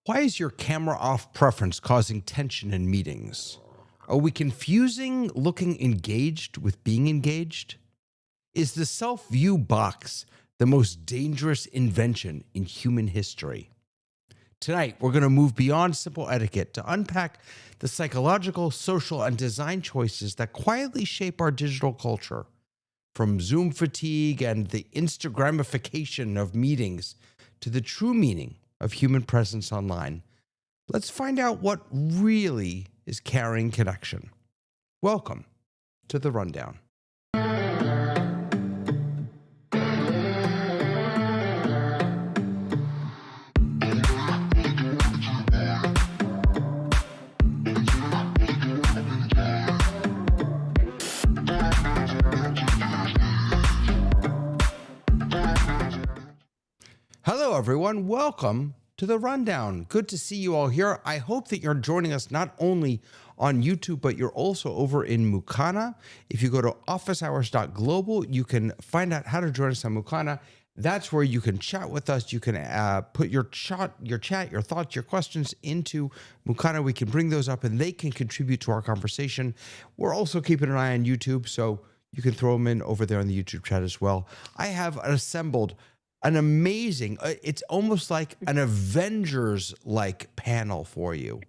Why is your camera off preference causing tension in meetings? Are we confusing looking engaged with being engaged? Is the self-view box the most dangerous invention in human history? Tonight, we're going to move beyond simple etiquette to unpack the psychological, social, and design choices that quietly shape our digital culture. From Zoom fatigue and the Instagramification of meetings to the true meaning of human presence online, let's find out what really is carrying connection. Welcome to The Rundown. Hello, everyone. Welcome to The Rundown. Good to see you all here. I hope that you're joining us not only on YouTube, but you're also over in Mukana. If you go to officehours.global, you can find out how to join us on Mukana. That's where you can chat with us. You can put your chat, your thoughts, your questions into Mukana. We can bring those up and they can contribute to our conversation. We're also keeping an eye on YouTube, so you can throw them in over there on the YouTube chat as well. I have assembled an amazing, it's almost like an Avengers-like panel for you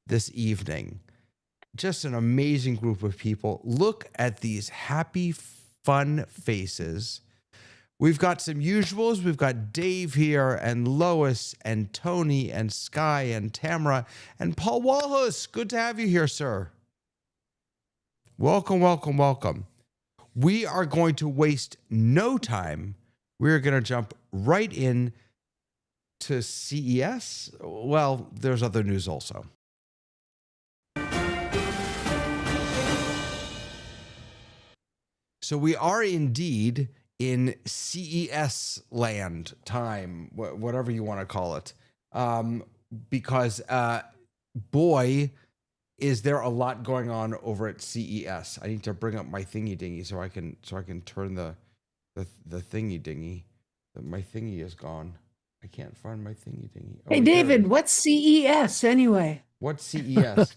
this evening. Just an amazing group of people. Look at these happy, fun faces. We've got some usuals. We've got Dave here and Lois and Tony and Sky and Tamara and Paul Walhus. Good to have you here, sir. Welcome, welcome, welcome. We are going to waste no time. We're going to jump right in to CES. Well, there's other news also. So we are indeed in CES land time, whatever you want to call it, because boy, is there a lot going on over at CES. I need to bring up my thingy dingy so I can turn the thingy dingy. My thingy is gone. I can't find my thingy dingy. Hey, David, what's CES anyway? What's CES?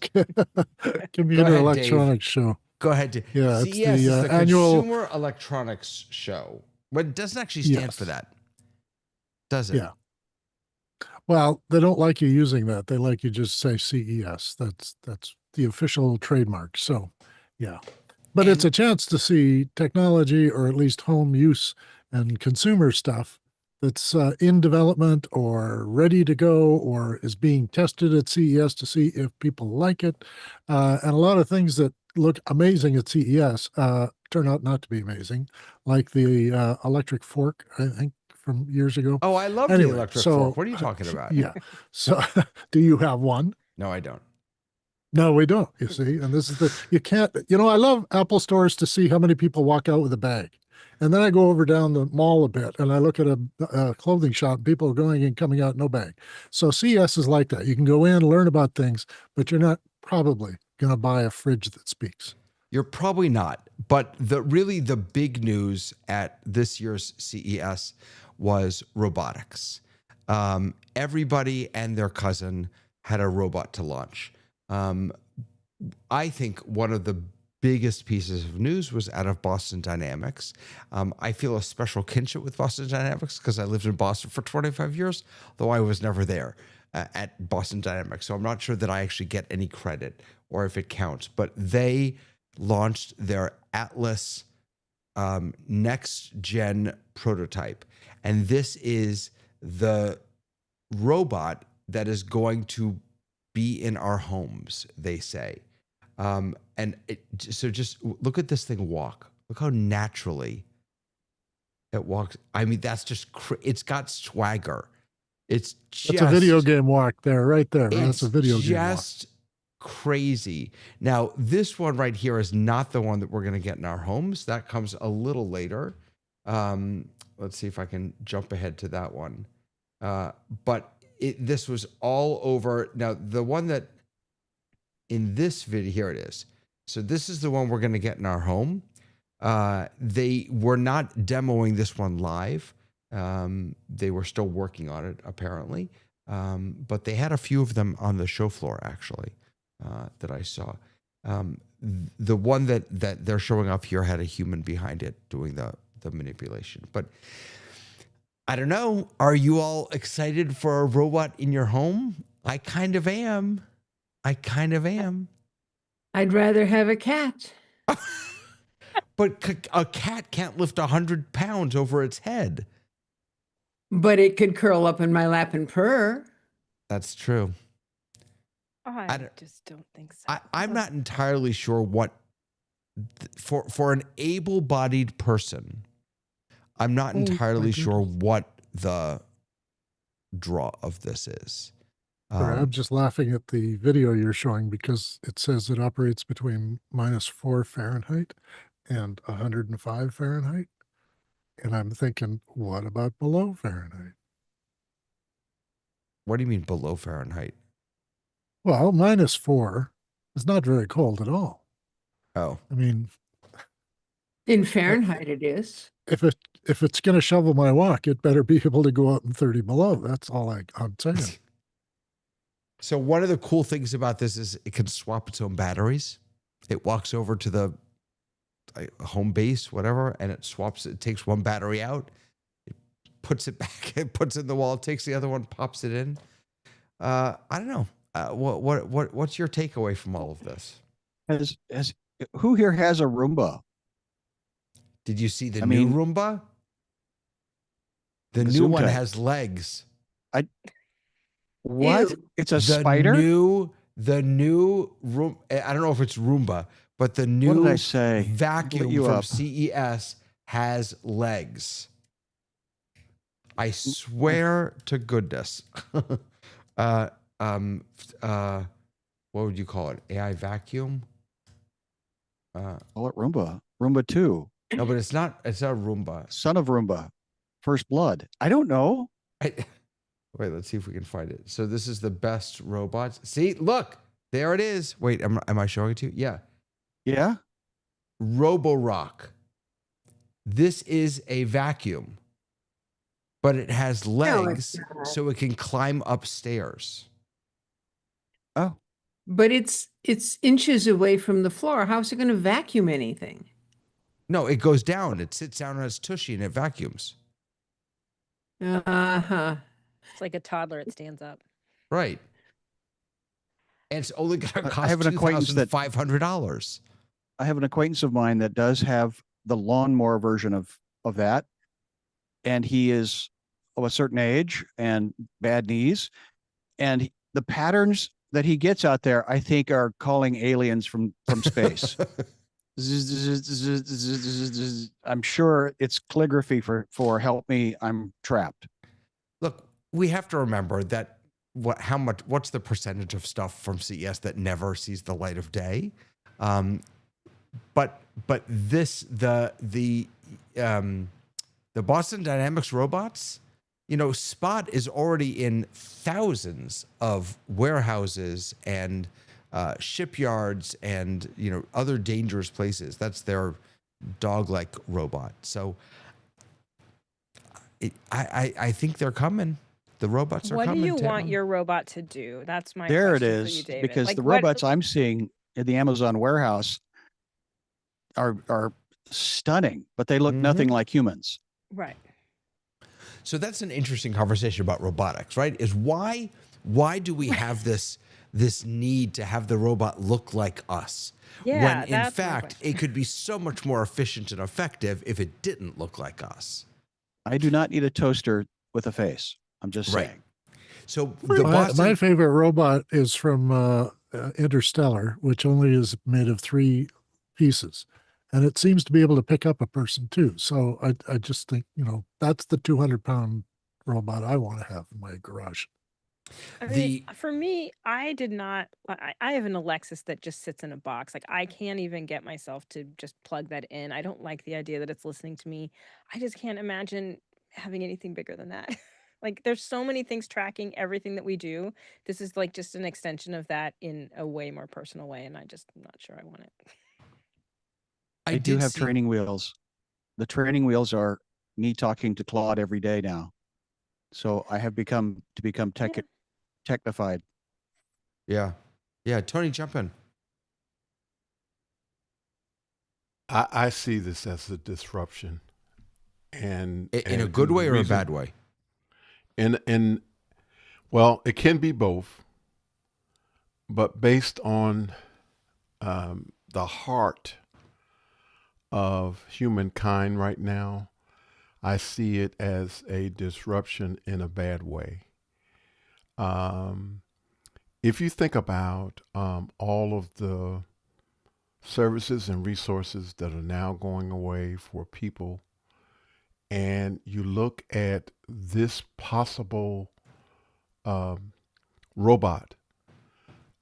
Computer Electronics Show. Go ahead. Yeah, CES is the annual Consumer Electronics Show. But it doesn't actually stand for that, does it? Yeah. Well, they don't like you using that. They like you just say CES. That's the official trademark. So, yeah. But it's a chance to see technology, or at least home use and consumer stuff that's in development or ready to go or is being tested at CES to see if people like it. And a lot of things that look amazing at CES turn out not to be amazing, like the electric fork, I think, from years ago. Oh, I love the electric fork. What are you talking about? Yeah. So do you have one? No, I don't. No, we don't, you see. And this is you can't, I love Apple stores to see how many people walk out with a bag. And then I go over down the mall a bit and I look at a clothing shop, people are going and coming out, no bag. So CES is like that. You can go in, learn about things, but you're not probably going to buy a fridge that speaks. You're probably not. But really the big news at this year's CES was robotics. Everybody and their cousin had a robot to launch. I think one of the biggest pieces of news was out of Boston Dynamics. I feel a special kinship with Boston Dynamics because I lived in Boston for 25 years, though I was never there at Boston Dynamics. So I'm not sure that I actually get any credit or if it counts. But they launched their Atlas next gen prototype. And this is the robot that is going to be in our homes, they say. So just look at this thing walk. Look how naturally it walks. I mean, that's just, it's got swagger. It's a video game walk there, right there. That's a video game walk. Just crazy. Now, this one right here is not the one that we're going to get in our homes. That comes a little later. Let's see if I can jump ahead to that one. But this was all over. Now, the one that in this video, here it is. So this is the one we're going to get in our home. They were not demoing this one live. They were still working on it, apparently. but they had a few of them on the show floor actually that I saw. The one that they're showing off here had a human behind it doing the manipulation. But I don't know. Are you all excited for a robot in your home? I kind of am. I'd rather have a cat. But a cat can't lift 100 pounds over its head. But it could curl up in my lap and purr. That's true. I just don't think so. I'm not entirely sure what, for an able-bodied person, I'm not entirely sure what the draw of this is. Sorry, I'm just laughing at the video you're showing because it says it operates between -4 Fahrenheit and 105 Fahrenheit. And I'm thinking, what about below Fahrenheit? What do you mean below Fahrenheit? Well, -4 is not very cold at all. Oh, I mean, In Fahrenheit, it is. if it's going to shovel my walk, it better be able to go out in 30 below. That's all I'm saying. so one of the cool things about this is it can swap its own batteries. It walks over to the home base, whatever, and it swaps. It takes one battery out, it puts it back, it puts it in the wall, takes the other one, pops it in. I don't know. What's your takeaway from all of this? Who here has a Roomba? Did you see the new Roomba? The new one has legs. What? Ew. It's a spider? The new room. I don't know if it's Roomba, but the new What did I say? vacuum You from up. CES has legs. I swear to goodness. What would you call it? AI vacuum? Call it Roomba. Roomba 2. No, but it's not a Roomba. Son of Roomba. First blood. I don't know. Wait, let's see if we can find it. So this is the best robots. See, look, there it is. Wait, am I showing it to you? Yeah. Yeah. Roborock. This is a vacuum, but it has legs so it can climb upstairs. Oh. But it's inches away from the floor. How's it going to vacuum anything? No, it goes down. It sits down on its tushy and it vacuums. Uh-huh. It's like a toddler. It stands up. Right. And it's only going to I cost have an acquaintance that- $2,500. I have an acquaintance of mine that does have the lawnmower version of that. And he is of a certain age and bad knees. And the patterns that he gets out there, I think, are calling aliens from space. I'm sure it's calligraphy for help me, I'm trapped. Look, we have to remember that what's the percentage of stuff from CES that never sees the light of day? But this the Boston Dynamics robots, Spot is already in thousands of warehouses and shipyards and other dangerous places. That's their dog-like robot. So I think they're coming. The robots are What coming. do you Tim. want your robot to do? That's my There it question for is. you, David. Because Like, the what- robots I'm seeing in the Amazon warehouse are stunning, but they look nothing like humans. Right. So that's an interesting conversation about robotics, right? Is why do we have this need to have the robot look like us? Yeah, when in that's my fact question. it could be so much more efficient and effective if it didn't look like us. I do not need a toaster with a face. I'm just Right. saying. So the My Boston, favorite robot is from Interstellar, which only is made of 3 pieces. And it seems to be able to pick up a person too. So I just think, that's the 200-pound robot I want to have in my garage. I mean, for me, I did not. I have an Alexis that just sits in a box. Like, I can't even get myself to just plug that in. I don't like the idea that it's listening to me. I just can't imagine having anything bigger than that. Like, there's so many things tracking everything that we do. This is like just an extension of that in a way more personal way, and I'm not sure I want it. I do have training wheels. The training wheels are me talking to Claude every day now. So I have become tech technified. Yeah. Yeah. Tony, jump in. I see this as a disruption, and In a and good the way or a reason- bad way? Well, it can be both, but based on the heart of humankind right now, I see it as a disruption in a bad way. If you think about all of the services and resources that are now going away for people, and you look at this possible robot,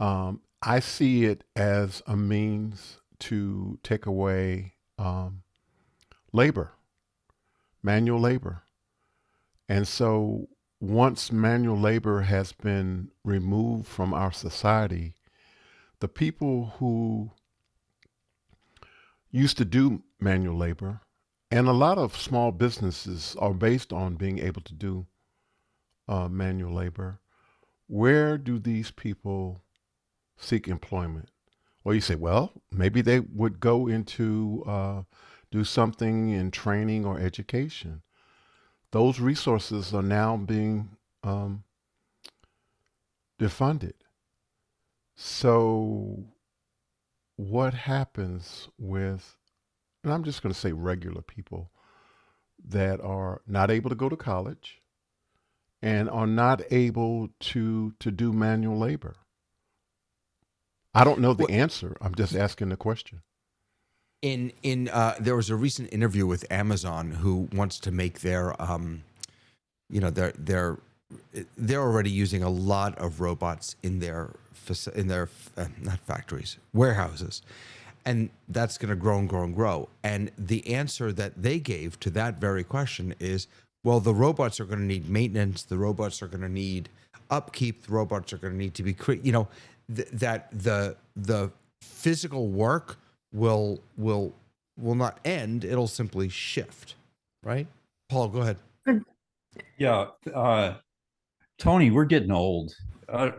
I see it as a means to take away labor, manual labor. And so once manual labor has been removed from our society, the people who used to do manual labor, and a lot of small businesses are based on being able to do manual labor, where do these people seek employment? Well, you say, well, maybe they would go into do something in training or education. Those resources are now being defunded. So what happens with, and I'm just going to say regular people that are not able to go to college and are not able to do manual labor? I don't know the answer. I'm just asking the question. There was a recent interview with Amazon who wants to make their they're already using a lot of robots in their not factories, warehouses, and that's going to grow and grow and grow. And the answer that they gave to that very question is, well, the robots are going to need maintenance. The robots are going to need upkeep. The robots are going to need to be that the physical work will not end. It'll simply shift, right? Paul, go ahead. Yeah, Tony, we're getting old.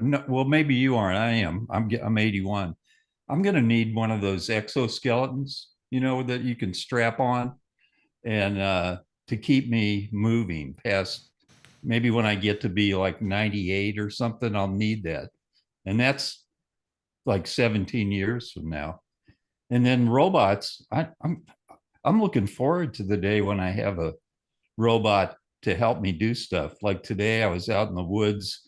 No, well, maybe you aren't. I am. I'm 81. I'm going to need one of those exoskeletons, that you can strap on, and to keep me moving past. Maybe when I get to be like 98 or something, I'll need that, and that's like 17 years from now. And then robots. I'm looking forward to the day when I have a robot to help me do stuff. Like today, I was out in the woods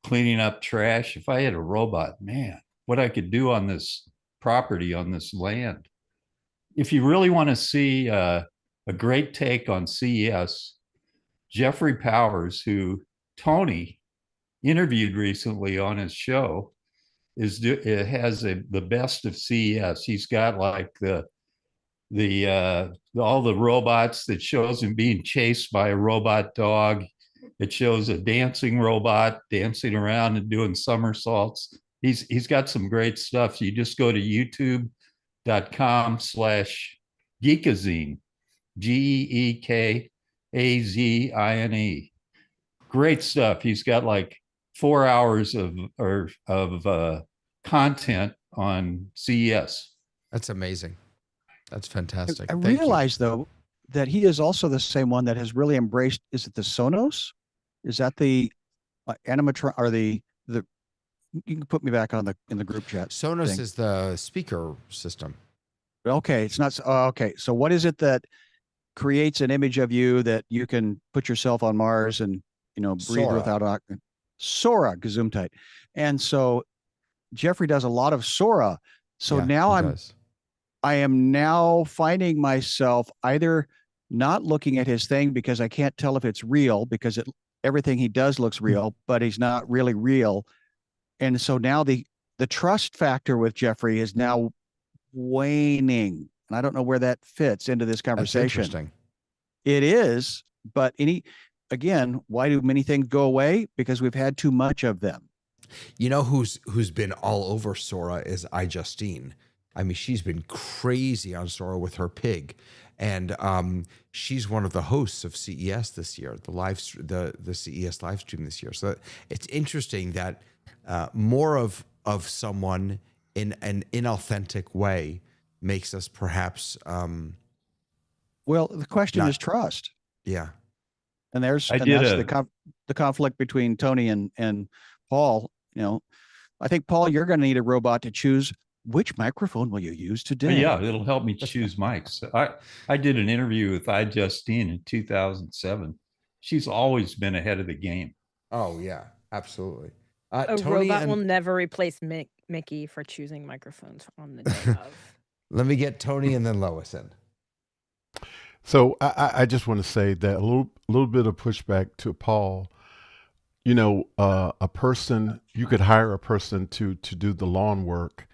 cleaning up trash. If I had a robot, man, what I could do on this property, on this land. If you really want to see a great take on CES, Jeffrey Powers, who Tony interviewed recently on his show, has the best of CES. He's got like all the robots that shows him being chased by a robot dog. It shows a dancing robot dancing around and doing somersaults. He's got some great stuff. So you just go to youtube.com/geekazine, GEEKAZINE. Great stuff. He's got like 4 hours of content on CES. That's amazing. That's fantastic. I realize though that he is also the same one that has really embraced. Is it the Sonos? Is that the animatron or the? You can put me back on in the group chat. Sonos thing. is the speaker system. Okay, it's not. Okay, so what is it that creates an image of you that you can put yourself on Mars and breathe Sora. without oxygen? Sora, Gesundheit. And so Jeffrey does a lot of Sora. So Yeah, now he does. I am now finding myself either not looking at his thing because I can't tell if it's real because everything he does looks real, but he's not really real. And so now the trust factor with Jeffrey is now waning. And I don't know where that fits into this conversation. That's interesting. It is, but again, why do many things go away? Because we've had too much of them. You know who's been all over Sora is iJustine. I mean, she's been crazy on Sora with her pig, and she's one of the hosts of CES this year, the CES live stream this year. So it's interesting that more of someone in an inauthentic way makes us perhaps Well, the question not- is trust. yeah. And that's the conflict between Tony and Paul. You know, I think, Paul, you're going to need a robot to choose which microphone will you use today. Yeah, it'll help me choose mics. I did an interview with iJustine in 2007. She's always been ahead of the game. Oh yeah, absolutely. A Tony robot and will never replace Mickey for choosing microphones on the day of. let me get Tony and then Lois in. So I just want to say that a little bit of pushback to Paul. You know, a person, you could hire a person to do the lawn work,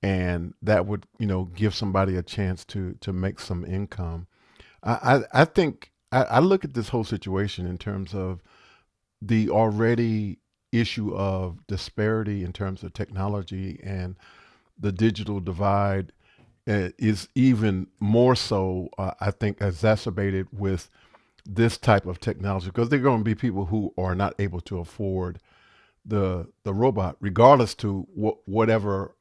and that would, you know, give somebody a chance to make some income. I think I look at this whole situation in terms of the already issue of disparity in terms of technology, and the digital divide is even more so, I think, exacerbated with this type of technology, because there are going to be people who are not able to afford the robot, regardless to whatever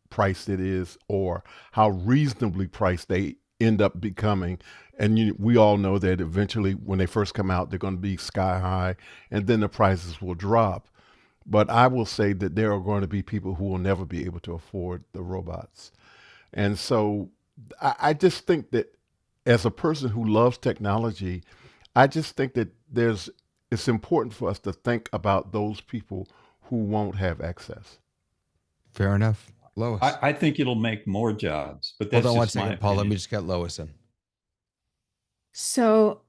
price it is, or how reasonably priced they end up becoming. And we all know that eventually, when they first come out, they're going to be sky high, and then the prices will drop. But I will say that there are going to be people who will never be able to afford the robots. And so I just think that, as a person who loves technology, I just think that it's important for us to think about those people who won't have access. Fair enough. Lois. I think it'll make more jobs, but that's Hold on one just my second, Paul. Let opinion. me just get Lois in. So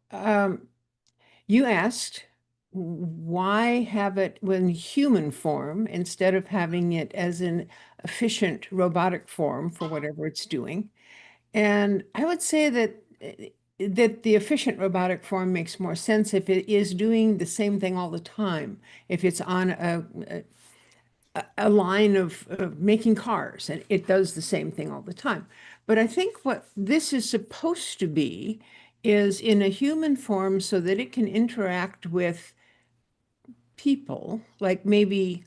you asked why have it in human form instead of having it as an efficient robotic form for whatever it's doing. And I would say that the efficient robotic form makes more sense if it is doing the same thing all the time. If it's on a line of making cars, and it does the same thing all the time. But I think what this is supposed to be is in a human form so that it can interact with people, like maybe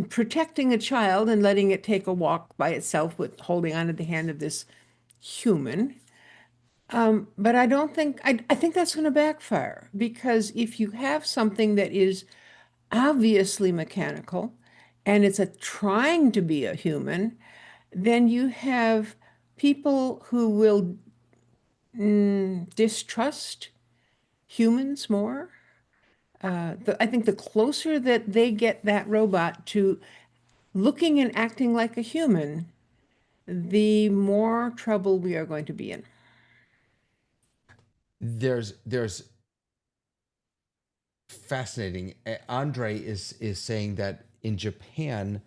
protecting a child and letting it take a walk by itself with holding onto the hand of this human. But I don't think, I think that's going to backfire, because if you have something that is obviously mechanical and it's trying to be a human, then you have people who will distrust humans more. I think the closer that they get that robot to looking and acting like a human, the more trouble we are going to be in. There's fascinating. Andre is saying that in Japan,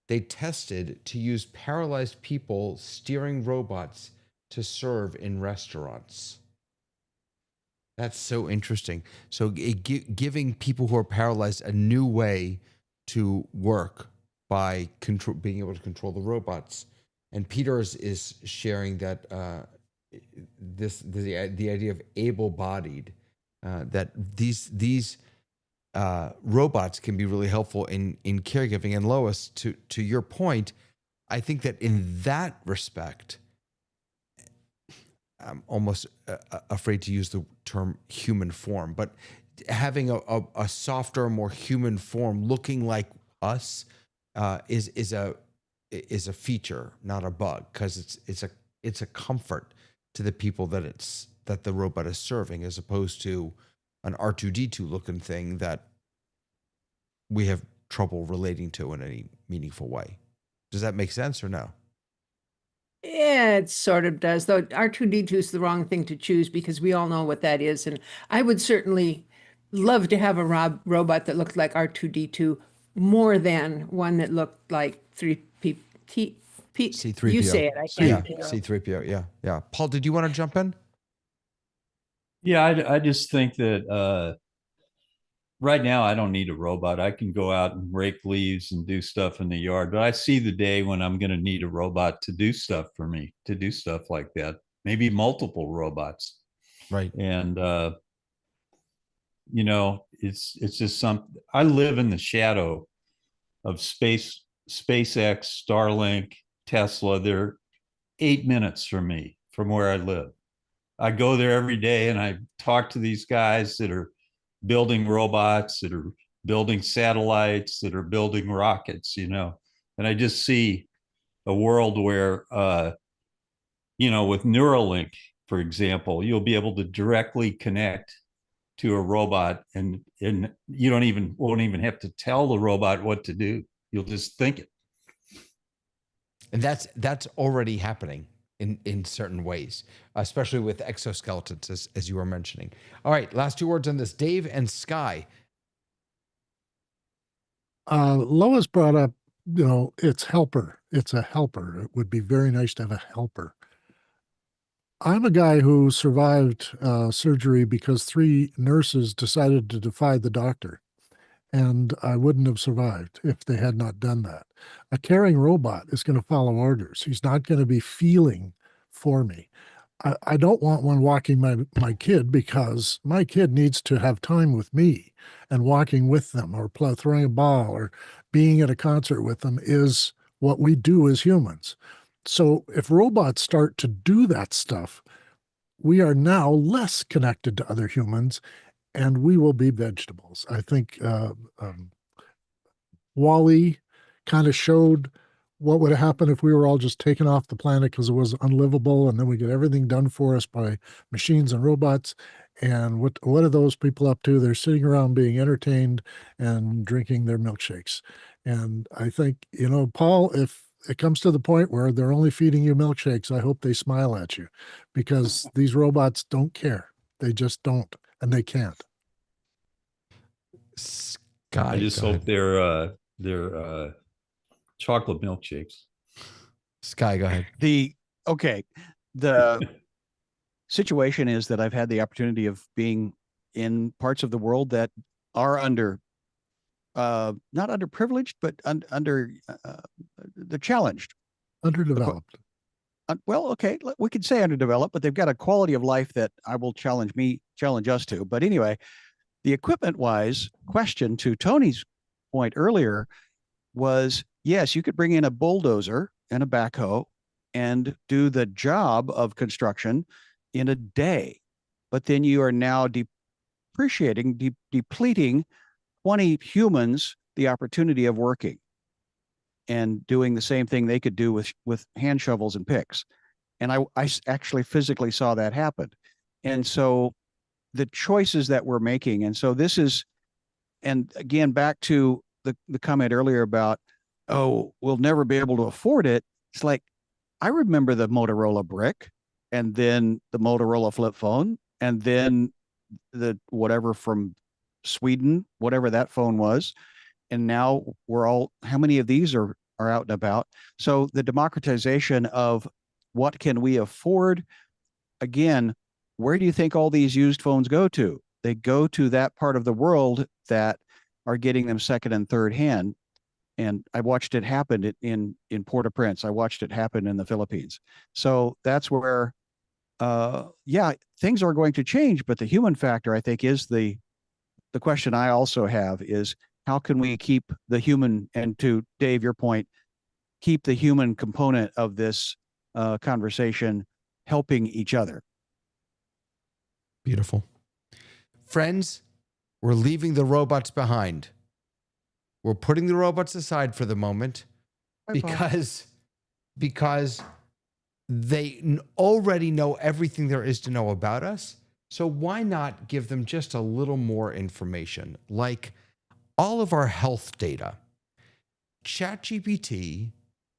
they tested to use paralyzed people steering robots to serve in restaurants. That's so interesting. So giving people who are paralyzed a new way to work by being able to control the robots. And Peter is sharing that the idea of able-bodied, that these robots can be really helpful in caregiving. And Lois, to your point, I think that in that respect, I'm almost afraid to use the term human form, but having a softer, more human form, looking like us, is a feature, not a bug, because it's a comfort to the people that the robot is serving, as opposed to an R2D2 looking thing that we have trouble relating to in any meaningful way. Does that make sense or no? Yeah, it sort of does, though R2D2 is the wrong thing to choose, because we all know what that is. And I would certainly love to have a robot that looked like R2D2 more than one that looked like C3PO. You say it, I can't. Yeah, C3PO. Yeah. Paul, did you want to jump in? Yeah, I just think that right now I don't need a robot. I can go out and rake leaves and do stuff in the yard, but I see the day when I'm going to need a robot to do stuff for me, to do stuff like that. Maybe multiple robots. Right. And it's just I live in the shadow of SpaceX, Starlink, Tesla. They're 8 minutes from me, from where I live. I go there every day and I talk to these guys that are building robots, that are building satellites, that are building rockets, and I just see a world where, with Neuralink, for example, you'll be able to directly connect to a robot, and you won't even have to tell the robot what to do. You'll just think it. And that's already happening in certain ways, especially with exoskeletons, as you were mentioning. All right, last 2 words on this, Dave and Sky. Lois brought up, it's helper. It's a helper. It would be very nice to have a helper. I'm a guy who survived surgery because 3 nurses decided to defy the doctor, and I wouldn't have survived if they had not done that. A caring robot is going to follow orders. He's not going to be feeling for me. I don't want one walking my kid, because my kid needs to have time with me, and walking with them, or throwing a ball, or being at a concert with them is what we do as humans. So if robots start to do that stuff, we are now less connected to other humans, and we will be vegetables. I think Wall-E kind of showed what would happen if we were all just taken off the planet because it was unlivable, and then we get everything done for us by machines and robots. And what are those people up to? They're sitting around being entertained and drinking their milkshakes. And I think, Paul, if it comes to the point where they're only feeding you milkshakes, I hope they smile at you, because these robots don't care. They just don't, and they can't. Sky, I just hope they're chocolate milkshakes. Sky, go ahead. The situation is that I've had the opportunity of being in parts of the world that are not underprivileged, but under the challenged. Underdeveloped. Well, okay, we could say underdeveloped, but they've got a quality of life that I will challenge us to. But anyway, the equipment-wise question, to Tony's point earlier, was, yes, you could bring in a bulldozer and a backhoe and do the job of construction in a day, but then you are now depleting 20 humans the opportunity of working and doing the same thing they could do with hand shovels and picks. And I actually physically saw that happen. And so the choices that we're making, and so this is, and again, back to the comment earlier about, oh, we'll never be able to afford it. It's like, I remember the Motorola brick, and then the Motorola flip phone, and then the whatever from Sweden, whatever that phone was. And now how many of these are out and about? So the democratization of what can we afford? Again, where do you think all these used phones go to? They go to that part of the world that are getting them second and third hand. And I watched it happen in Port-au-Prince. I watched it happen in the Philippines. So that's where, things are going to change. But the human factor, I think, is the question I also have is, how can we keep the human, and to Dave, your point, keep the human component of this conversation helping each other? Beautiful. Friends, we're leaving the robots behind. We're putting the robots aside for the moment because they already know everything there is to know about us. So why not give them just a little more information, like all of our health data? ChatGPT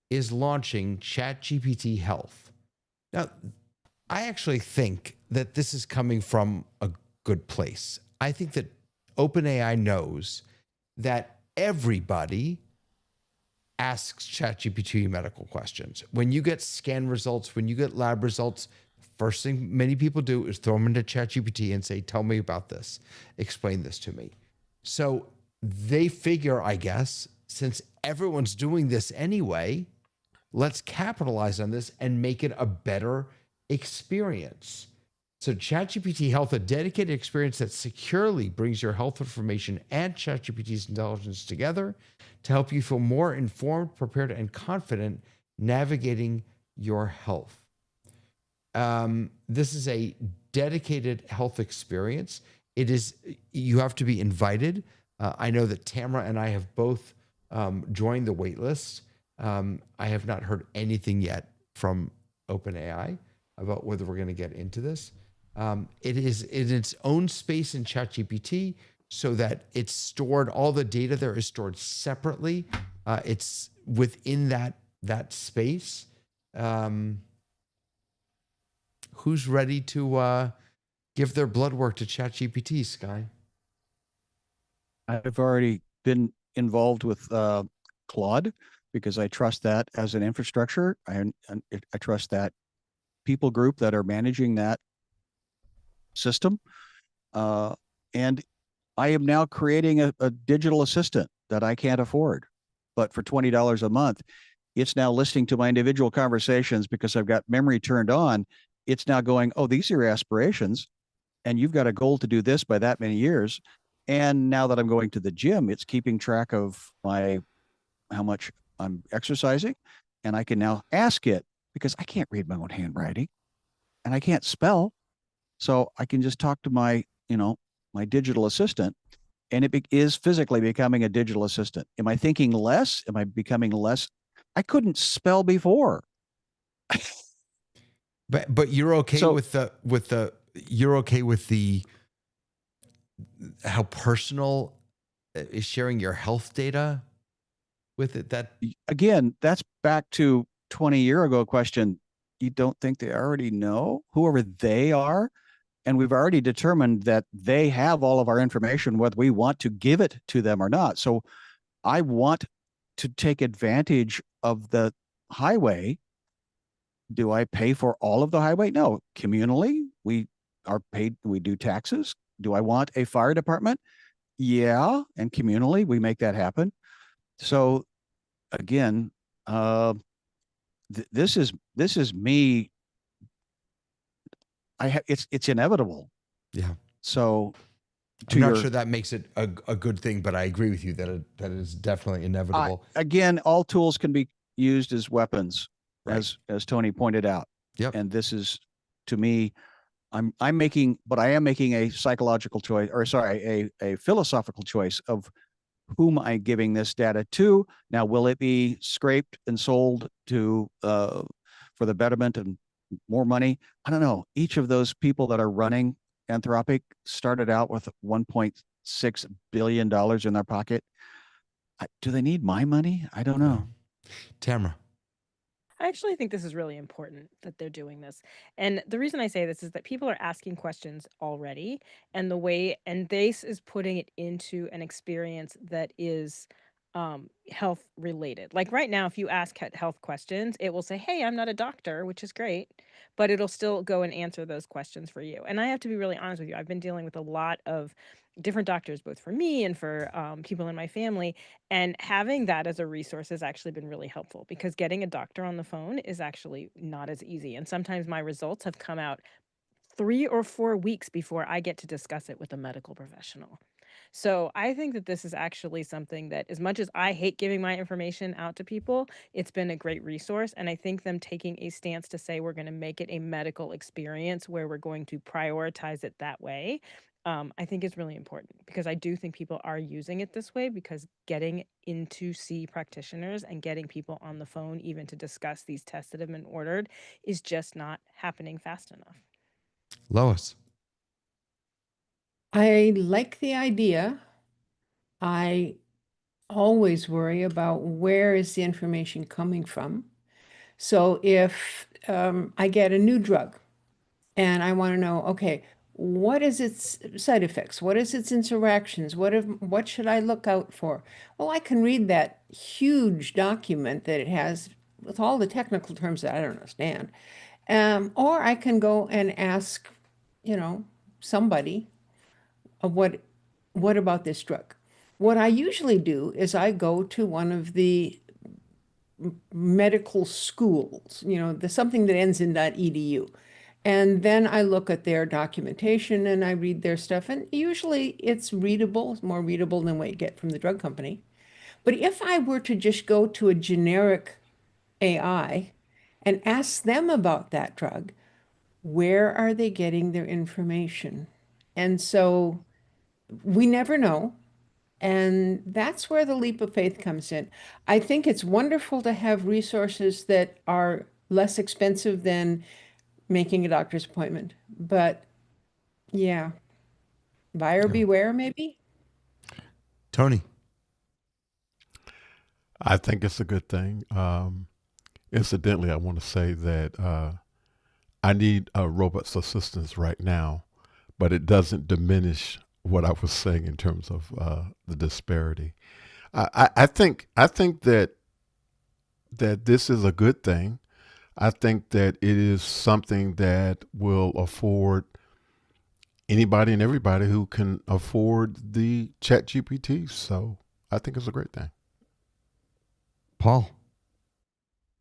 is launching ChatGPT Health. Now, I actually think that this is coming from a good place. I think that OpenAI knows that everybody asks ChatGPT medical questions. When you get scan results, when you get lab results, first thing many people do is throw them into ChatGPT and say, tell me about this. Explain this to me. So they figure, I guess, since everyone's doing this anyway, let's capitalize on this and make it a better experience. So ChatGPT Health, a dedicated experience that securely brings your health information and ChatGPT's intelligence together to help you feel more informed, prepared, and confident navigating your health. This is a dedicated health experience. It is, you have to be invited. I know that Tamara and I have both joined the wait list. I have not heard anything yet from OpenAI about whether we're going to get into this. It is in its own space in ChatGPT, so that it's stored, all the data there is stored separately. It's within that space. Who's ready to give their blood work to ChatGPT, Sky? I've already been involved with Claude because I trust that as an infrastructure. I trust that people group that are managing that system. And I am now creating a digital assistant that I can't afford. But for $20 a month, it's now listening to my individual conversations because I've got memory turned on. It's now going, oh, these are your aspirations, and you've got a goal to do this by that many years. And now that I'm going to the gym, it's keeping track of how much I'm exercising. And I can now ask it, because I can't read my own handwriting and I can't spell. So I can just talk to my digital assistant, and it is physically becoming a digital assistant. Am I thinking less? Am I becoming less? I couldn't spell before. But you're okay with the how personal is sharing your health data with it? That again, that's back to 20-year ago question. You don't think they already know, whoever they are? And we've already determined that they have all of our information, whether we want to give it to them or not. So I want to take advantage of the highway. Do I pay for all of the highway? No. Communally, we are paid, we do taxes. Do I want a fire department? Yeah. And communally, we make that happen. So again, this is me. It's inevitable. Yeah. So I'm not sure that makes it a good thing, but I agree with you that that is definitely inevitable. Again, all tools can be used as weapons, right, as Tony pointed out. Yep. And this is, to me, I am making a psychological choice, or sorry, a philosophical choice of whom I'm giving this data to. Now, will it be scraped and sold to for the betterment and more money? I don't know. Each of those people that are running Anthropic started out with $1.6 billion in their pocket. Do they need my money? I don't know. Tamara. I actually think this is really important that they're doing this. And the reason I say this is that people are asking questions already, and this is putting it into an experience that is health related. Like right now, if you ask health questions, it will say, hey, I'm not a doctor, which is great, but it'll still go and answer those questions for you. And I have to be really honest with you. I've been dealing with a lot of different doctors, both for me and for people in my family. And having that as a resource has actually been really helpful, because getting a doctor on the phone is actually not as easy. And sometimes my results have come out 3 or 4 weeks before I get to discuss it with a medical professional. So I think that this is actually something that, as much as I hate giving my information out to people, it's been a great resource. And I think them taking a stance to say we're going to make it a medical experience where we're going to prioritize it that way, I think is really important, because I do think people are using it this way, because getting in to see practitioners and getting people on the phone even to discuss these tests that have been ordered is just not happening fast enough. Lois. I like the idea. I always worry about where is the information coming from. So if I get a new drug and I want to know, okay, what is its side effects? What is its interactions? What should I look out for? Well, I can read that huge document that it has with all the technical terms that I don't understand. Or I can go and ask, somebody of what what about this drug? What I usually do is I go to one of the medical schools, something that ends in .edu. And then I look at their documentation and I read their stuff. And usually it's readable, it's more readable than what you get from the drug company. But if I were to just go to a generic AI and ask them about that drug, where are they getting their information? And so we never know. And that's where the leap of faith comes in. I think it's wonderful to have resources that are less expensive than making a doctor's appointment. But yeah, buyer Yeah. beware, maybe? Tony. I think it's a good thing. Incidentally, I want to say that I need robot assistance right now, but it doesn't diminish what I was saying in terms of the disparity. I think that this is a good thing. I think that it is something that will afford anybody and everybody who can afford the chat GPT. So I think it's a great thing. Paul.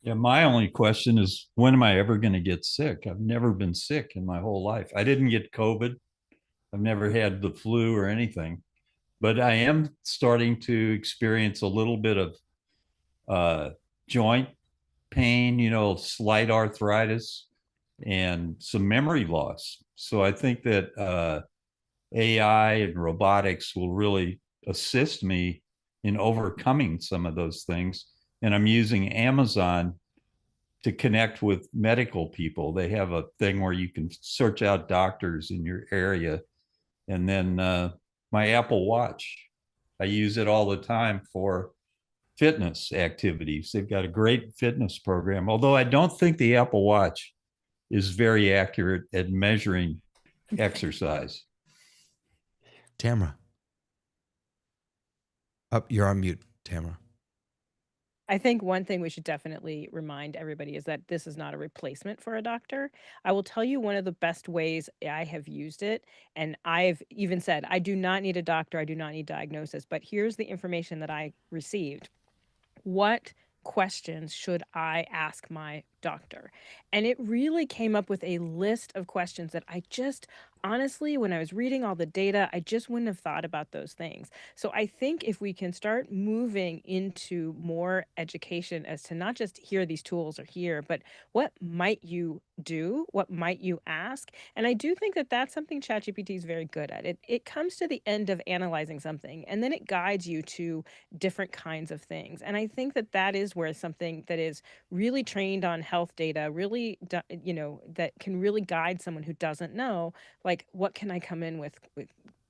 Yeah, my only question is, when am I ever going to get sick? I've never been sick in my whole life. I didn't get COVID. I've never had the flu or anything, but I am starting to experience a little bit of joint pain, slight arthritis and some memory loss. So I think that AI and robotics will really assist me in overcoming some of those things. And I'm using Amazon to connect with medical people. They have a thing where you can search out doctors in your area. And then my Apple Watch, I use it all the time for fitness activities. They've got a great fitness program, although I don't think the Apple Watch is very accurate at measuring exercise. Tamara. You're on mute, Tamara. I think one thing we should definitely remind everybody is that this is not a replacement for a doctor. I will tell you one of the best ways I have used it, and I've even said, I do not need a doctor, I do not need diagnosis, but here's the information that I received. What questions should I ask my doctor? And it really came up with a list of questions that I just, honestly, when I was reading all the data, I just wouldn't have thought about those things. So I think if we can start moving into more education as to not just here these tools are here, but what might you do? What might you ask? And I do think that that's something ChatGPT is very good at. It comes to the end of analyzing something, and then it guides you to different kinds of things. And I think that that is where something that is really trained on health data, really, that can really guide someone who doesn't know, like, what can I come in with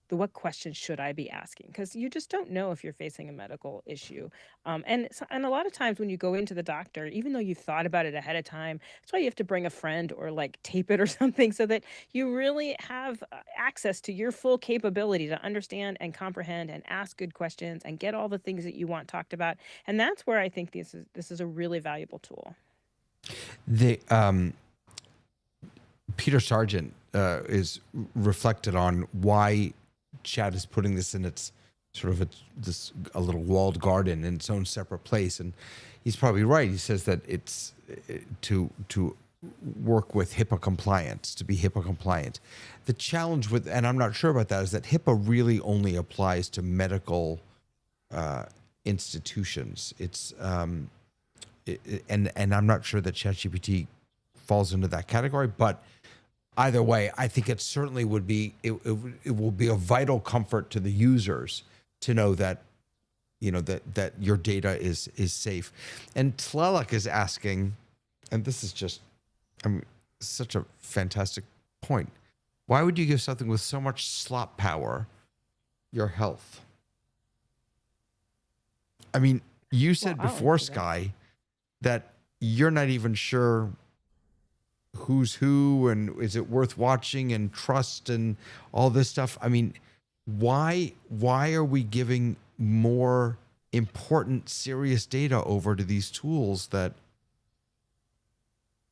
what questions should I be asking? Because you just don't know if you're facing a medical issue. And a lot of times when you go into the doctor, even though you've thought about it ahead of time, that's why you have to bring a friend or like tape it or something so that you really have access to your full capability to understand and comprehend and ask good questions and get all the things that you want talked about. And that's where I think this is a really valuable tool. The Peter Sargent is reflected on why Chat is putting this in its sort of a little walled garden in its own separate place, and he's probably right. He says that it's to work with HIPAA compliance, to be HIPAA compliant. The challenge with, and I'm not sure about that, is that HIPAA really only applies to medical institutions. It's and I'm not sure that ChatGPT falls into that category, but either way, I think it certainly would be, it will be a vital comfort to the users to know that, that your data is safe. And Tlelek is asking, and this is just, such a fantastic point. Why would you give something with so much slop power your health? I mean, you said before, Sky, that you're not even sure who's who and is it worth watching and trust and all this stuff. I mean, why are we giving more important, serious data over to these tools that?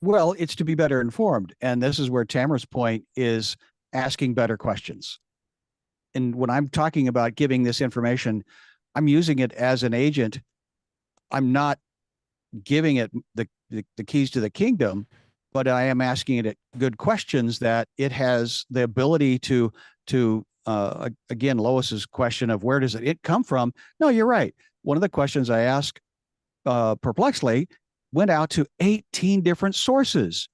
Well, it's to be better informed. And this is where Tamara's point is asking better questions. and when I'm talking about giving this information, I'm using it as an agent. I'm not giving it the keys to the kingdom, but I am asking it good questions that it has the ability to again, Lois's question of where does it come from? No, you're right. One of the questions I asked perplexly went out to 18 different sources.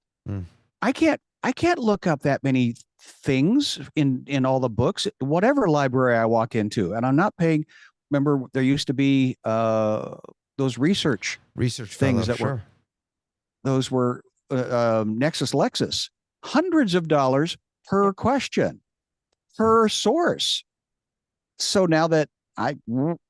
I can't look up that many things in all the books, whatever library I walk into, and I'm not paying. Remember, there used to be those research things that were, those were Nexus Lexus, hundreds of dollars per question, per source. So now that I don't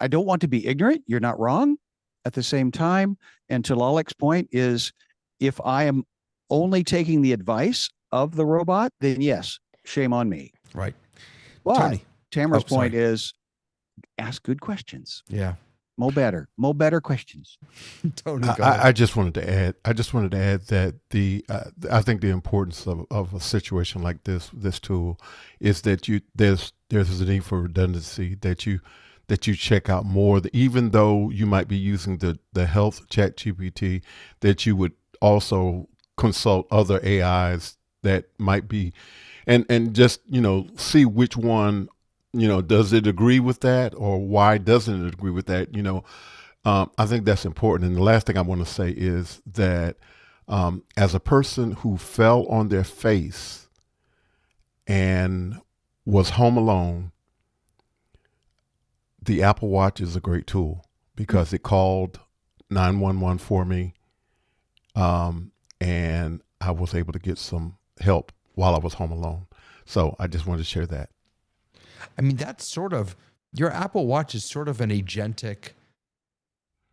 want to be ignorant. You're not wrong. At the same time, and to Lalek's point is, if I am only taking the advice of the robot, then yes, shame on me. Right. But Tony. Tamara's point is, ask good questions. Yeah. Mo better questions. Tony, I just wanted to add. That I think the importance of a situation like this tool is that there's a need for redundancy, that you check out more. Even though you might be using the health chat GPT, that you would also consult other AIs that might be, and just see which one. Does it agree with that, or why doesn't it agree with that? I think that's important. And the last thing I want to say is that as a person who fell on their face and was home alone, the Apple Watch is a great tool because it called 911 for me, and I was able to get some help while I was home alone. So I just wanted to share that. I mean, that's sort of, your Apple Watch is sort of an agentic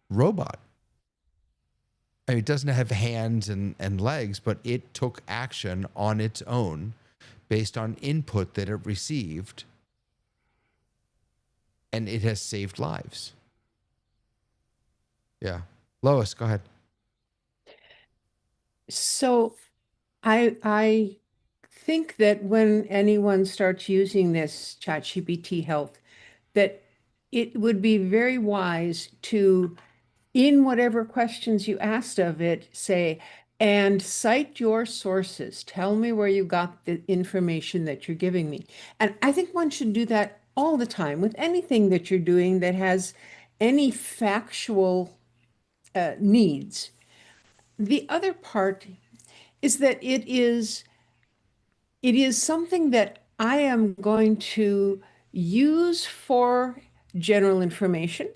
robot. I mean, it doesn't have hands and legs, but it took action on its own based on input that it received, and it has saved lives. Yeah. Lois, go ahead. So I think that when anyone starts using this ChatGPT Health, that it would be very wise to, in whatever questions you asked of it, say, and cite your sources. Tell me where you got the information that you're giving me. And I think one should do that all the time with anything that you're doing that has any factual needs. The other part is that it is something that I am going to use for general information.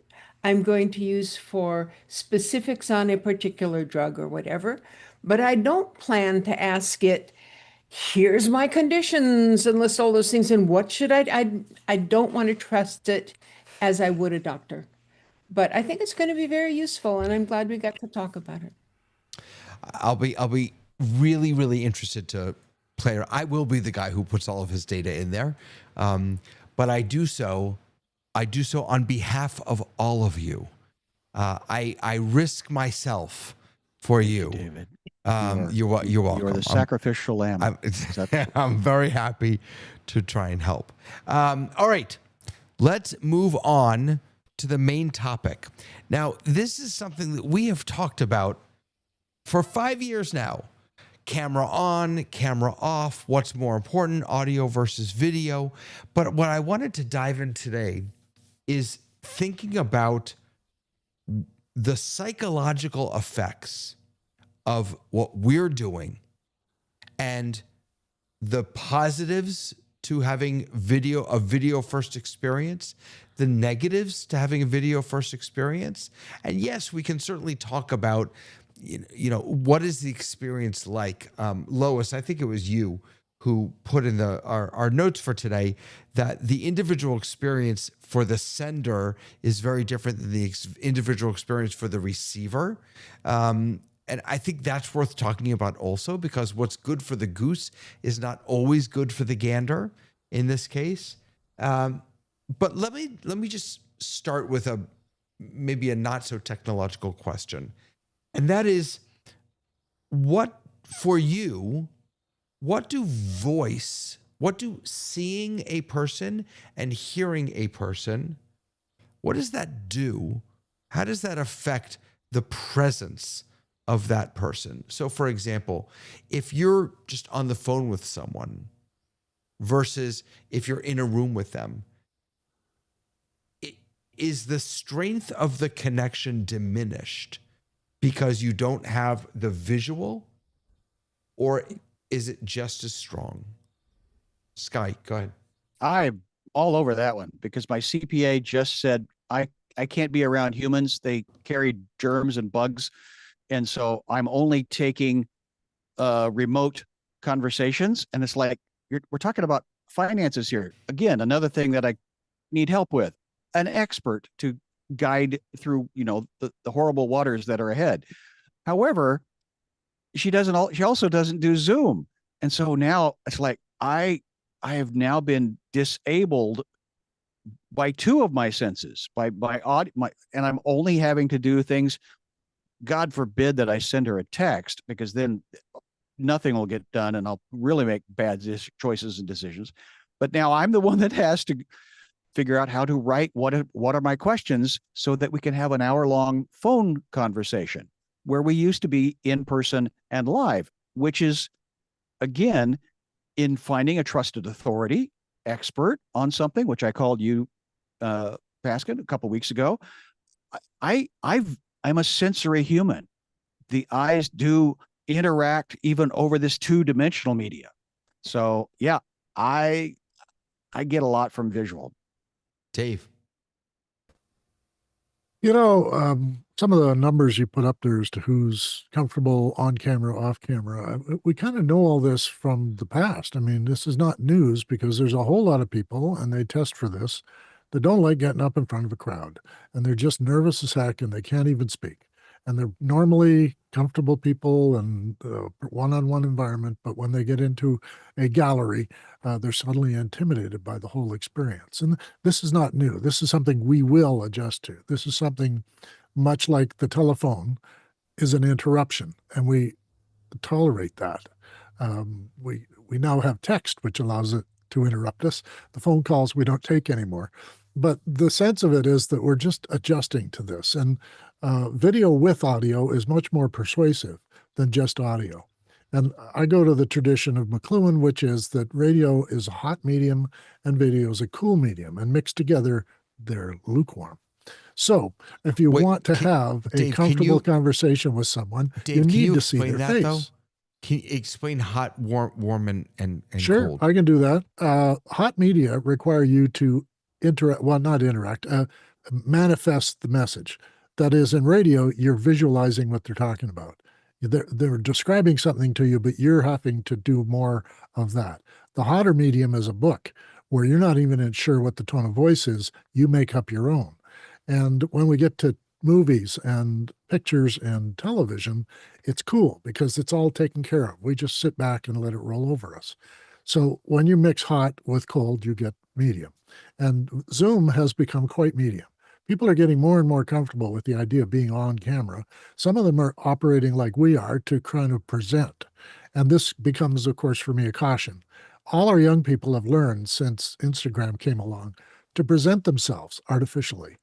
I'm going to use for specifics on a particular drug or whatever, but I don't plan to ask it, here's my conditions and list all those things and what should I don't want to trust it as I would a doctor. But I think it's going to be very useful, and I'm glad we got to talk about it. I'll be really, really interested to play. I will be the guy who puts all of his data in there, but I do so on behalf of all of you. I risk myself for you, David. You're welcome. You're the sacrificial lamb. I'm very happy to try and help. All right, let's move on to the main topic. Now, this is something that we have talked about for 5 years now. Camera on, camera off, what's more important, audio versus video. But what I wanted to dive in today is thinking about the psychological effects of what we're doing and the positives to having a video first experience, the negatives to having a video first experience. And yes, we can certainly talk about, what is the experience like? Lois, I think it was you who put in our notes for today that the individual experience for the sender is very different than the individual experience for the receiver. And I think that's worth talking about also, because what's good for the goose is not always good for the gander in this case. But let me just start with maybe a not so technological question. And that is, what for you what do seeing a person and hearing a person, what does that do? How does that affect the presence of that person? So, for example, if you're just on the phone with someone versus if you're in a room with them, is the strength of the connection diminished because you don't have the visual, or is it just as strong? Sky, go ahead. I'm all over that one because my CPA just said I can't be around humans. They carry germs and bugs. And so I'm only taking remote conversations. And it's like, we're talking about finances here. Again, another thing that I need help with, an expert to guide through, the horrible waters that are ahead. However, she also doesn't do Zoom. And so now it's like, I have now been disabled by two of my senses, by and I'm only having to do things. God forbid that I send her a text, because then nothing will get done and I'll really make bad choices and decisions. But now I'm the one that has to figure out how to write what are my questions so that we can have an hour-long phone conversation where we used to be in person and live, which is, again, in finding a trusted authority expert on something, which I called you, Paskin, a couple of weeks ago. I'm a sensory human. The eyes do interact even over this two-dimensional media. So yeah, I get a lot from visual. Dave. Some of the numbers you put up there as to who's comfortable on camera, off camera, we kind of know all this from the past. I mean, this is not news because there's a whole lot of people, and they test for this, that don't like getting up in front of a crowd, and they're just nervous as heck, and they can't even speak. And they're normally comfortable people and one-on-one environment, but when they get into a gallery, they're suddenly intimidated by the whole experience. And this is not new. This is something we will adjust to. This is something much like the telephone is an interruption, and we tolerate that. We now have text, which allows it to interrupt us. The phone calls we don't take anymore. But the sense of it is that we're just adjusting to this. And video with audio is much more persuasive than just audio. And I go to the tradition of McLuhan, which is that radio is a hot medium and video is a cool medium. And mixed together, they're lukewarm. So if you want to have a comfortable conversation with someone, you need to see their face. Though? Can you explain hot, warm, and sure, cold? I can do that. Hot media require you to not interact, manifest the message. That is, in radio, you're visualizing what they're talking about. They're describing something to you, but you're having to do more of that. The hotter medium is a book where you're not even sure what the tone of voice is. You make up your own. And when we get to movies and pictures and television, it's cool because it's all taken care of. We just sit back and let it roll over us. So when you mix hot with cold, you get medium. And Zoom has become quite medium. People are getting more and more comfortable with the idea of being on camera. Some of them are operating like we are to kind of present. And this becomes, of course, for me, a caution. All our young people have learned since Instagram came along to present themselves artificially.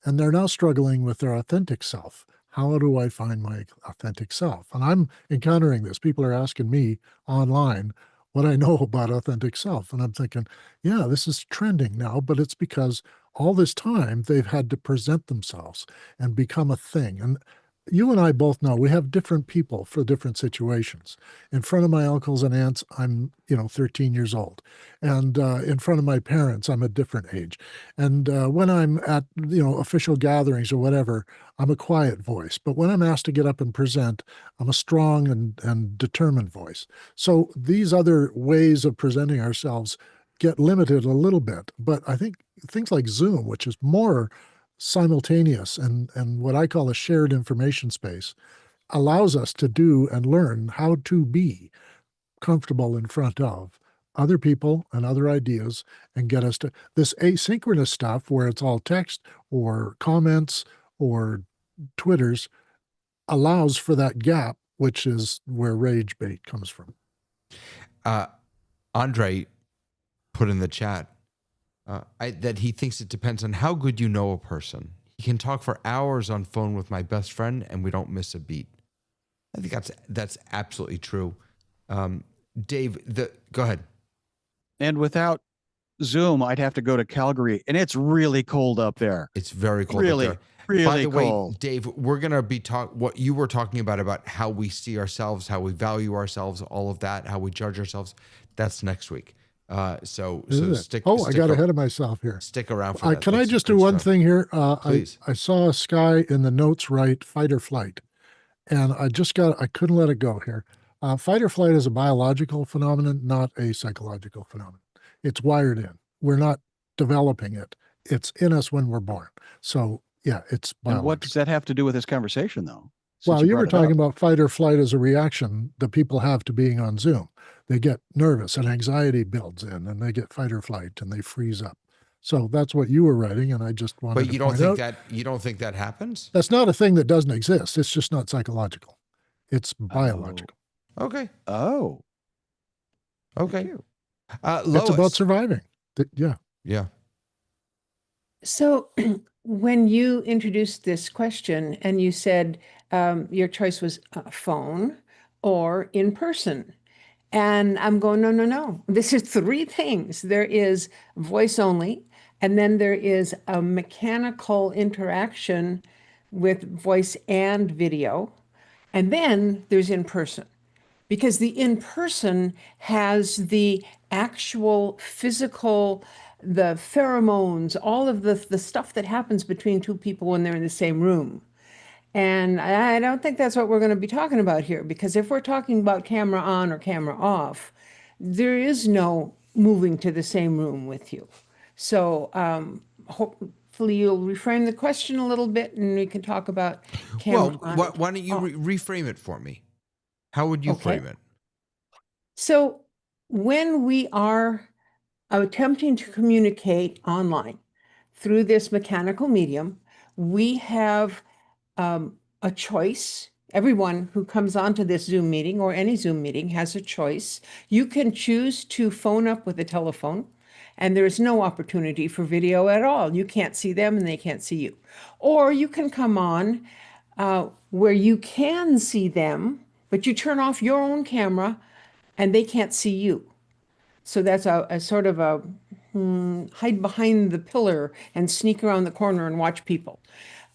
And they're now struggling with their authentic self. How do I find my authentic self? And I'm encountering this. People are asking me online what I know about authentic self. And I'm thinking, yeah, this is trending now, but it's because all this time they've had to present themselves and become a thing. And you and I both know we have different people for different situations. In front of my uncles and aunts, I'm, 13 years old. And in front of my parents, I'm a different age. And when I'm at, official gatherings or whatever, I'm a quiet voice. But when I'm asked to get up and present, I'm a strong and determined voice. So these other ways of presenting ourselves get limited a little bit. But I think things like Zoom, which is more simultaneous and what I call a shared information space, allows us to do and learn how to be comfortable in front of other people and other ideas and get us to this asynchronous stuff where it's all text or comments or Twitters allows for that gap, which is where rage bait comes from. Andre put in the chat that he thinks it depends on how good you know a person. He can talk for hours on phone with my best friend and we don't miss a beat. I think that's absolutely true. Dave, go ahead. And without Zoom, I'd have to go to Calgary, and it's really cold up there. It's very cold Really, up there. really By the cold. way, Dave, we're going to be what you were talking about how we see ourselves, how we value ourselves, all of that, how we judge ourselves. That's next week. So stick. I got ahead of myself here. Stick around for that. Can I just do one thing here? Please. I saw Sky in the notes write fight or flight, and I couldn't let it go here. Fight or flight is a biological phenomenon, not a psychological phenomenon. It's wired in. We're not developing it. It's in us when we're born. So yeah, it's biological. And what does that have to do with this conversation, though? Well, you were talking about fight or flight as a reaction that people have to being on Zoom. They get nervous and anxiety builds in, and they get fight or flight, and they freeze up. So that's what you were writing, and I just wanted But to you don't point think out, that you don't think that happens? that's not a thing that doesn't exist. It's just not psychological. It's biological. Okay. Oh. Okay. It's Lois. about surviving. Yeah. Yeah. So when you introduced this question and you said your choice was phone or in person, and I'm going, no. This is three things. There is voice only, and then there is a mechanical interaction with voice and video, and then there's in person. Because the in-person has the actual physical, the pheromones, all of the stuff that happens between two people when they're in the same room. And I don't think that's what we're going to be talking about here, because if we're talking about camera on or camera off, there is no moving to the same room with you. So hopefully you'll reframe the question a little bit and we can talk about camera on. Well, why don't you reframe it for me? How would you frame it? So when we are attempting to communicate online through this mechanical medium, we have a choice. Everyone who comes onto this Zoom meeting or any Zoom meeting has a choice. You can choose to phone up with a telephone, and there is no opportunity for video at all. You can't see them and they can't see you. Or you can come on where you can see them, but you turn off your own camera and they can't see you. So that's a sort of a hide behind the pillar and sneak around the corner and watch people.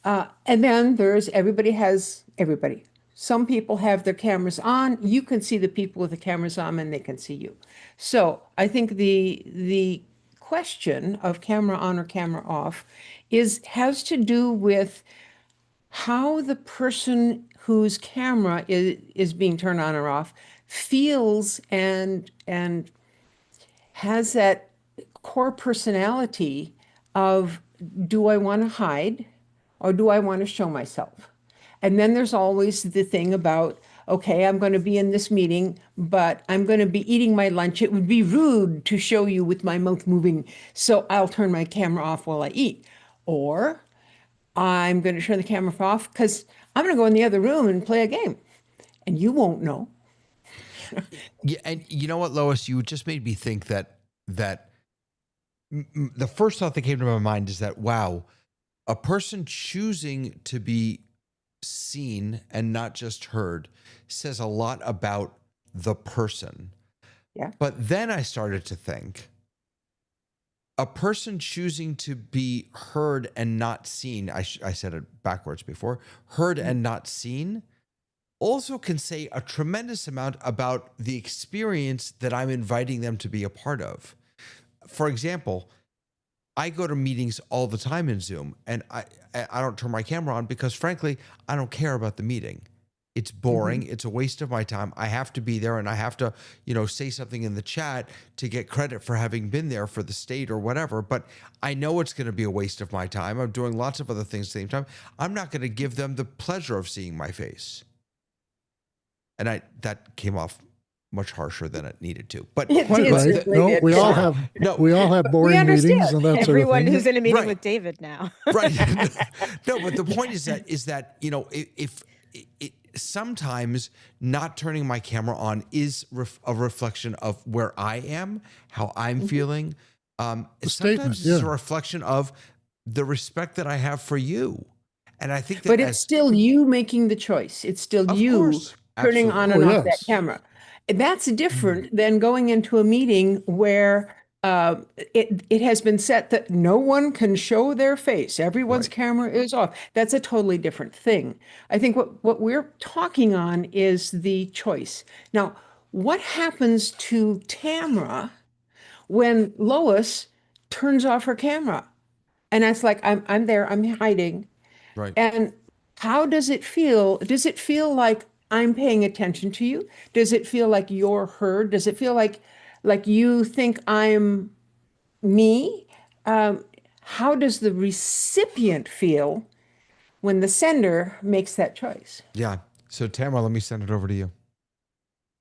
And then there's everybody. Some people have their cameras on. You can see the people with the cameras on and they can see you. So I think the question of camera on or camera off has to do with how the person whose camera is being turned on or off feels and has that core personality of, do I want to hide or do I want to show myself? And then there's always the thing about, okay, I'm going to be in this meeting, but I'm going to be eating my lunch. It would be rude to show you with my mouth moving, so I'll turn my camera off while I eat. Or I'm going to turn the camera off because I'm going to go in the other room and play a game, and you won't know. Yeah, and you know what, Lois, you just made me think that the first thought that came to my mind is that, wow, a person choosing to be seen and not just heard says a lot about the person. Yeah. But then I started to think, a person choosing to be heard and not seen, I said it backwards before, heard and not seen, also can say a tremendous amount about the experience that I'm inviting them to be a part of. For example, I go to meetings all the time in Zoom, and I don't turn my camera on because, frankly, I don't care about the meeting. It's boring. It's a waste of my time. I have to be there, and I have to, say something in the chat to get credit for having been there for the state or whatever. But I know it's going to be a waste of my time. I'm doing lots of other things at the same time. I'm not going to give them the pleasure of seeing my face. And that came off much harsher than it needed to. But We all have boring meetings, and that's everyone who's in a meeting with David now. Right. No, but the point is that if sometimes not turning my camera on is a reflection of where I am, how I'm feeling. Sometimes it's a reflection of the respect that I have for you. And I think that, but it's still you making the choice. It's still you turning on and off that camera. That's different than going into a meeting where it has been set that no one can show their face. Everyone's camera is off. That's a totally different thing. I think what we're talking on is the choice. Now, what happens to Tamara when Lois turns off her camera? And it's like, I'm there, I'm hiding. Right. And how does it feel? Does it feel like I'm paying attention to you? Does it feel like you're heard? Does it feel like you think I'm me? How does the recipient feel when the sender makes that choice? Yeah. So Tamara, let me send it over to you.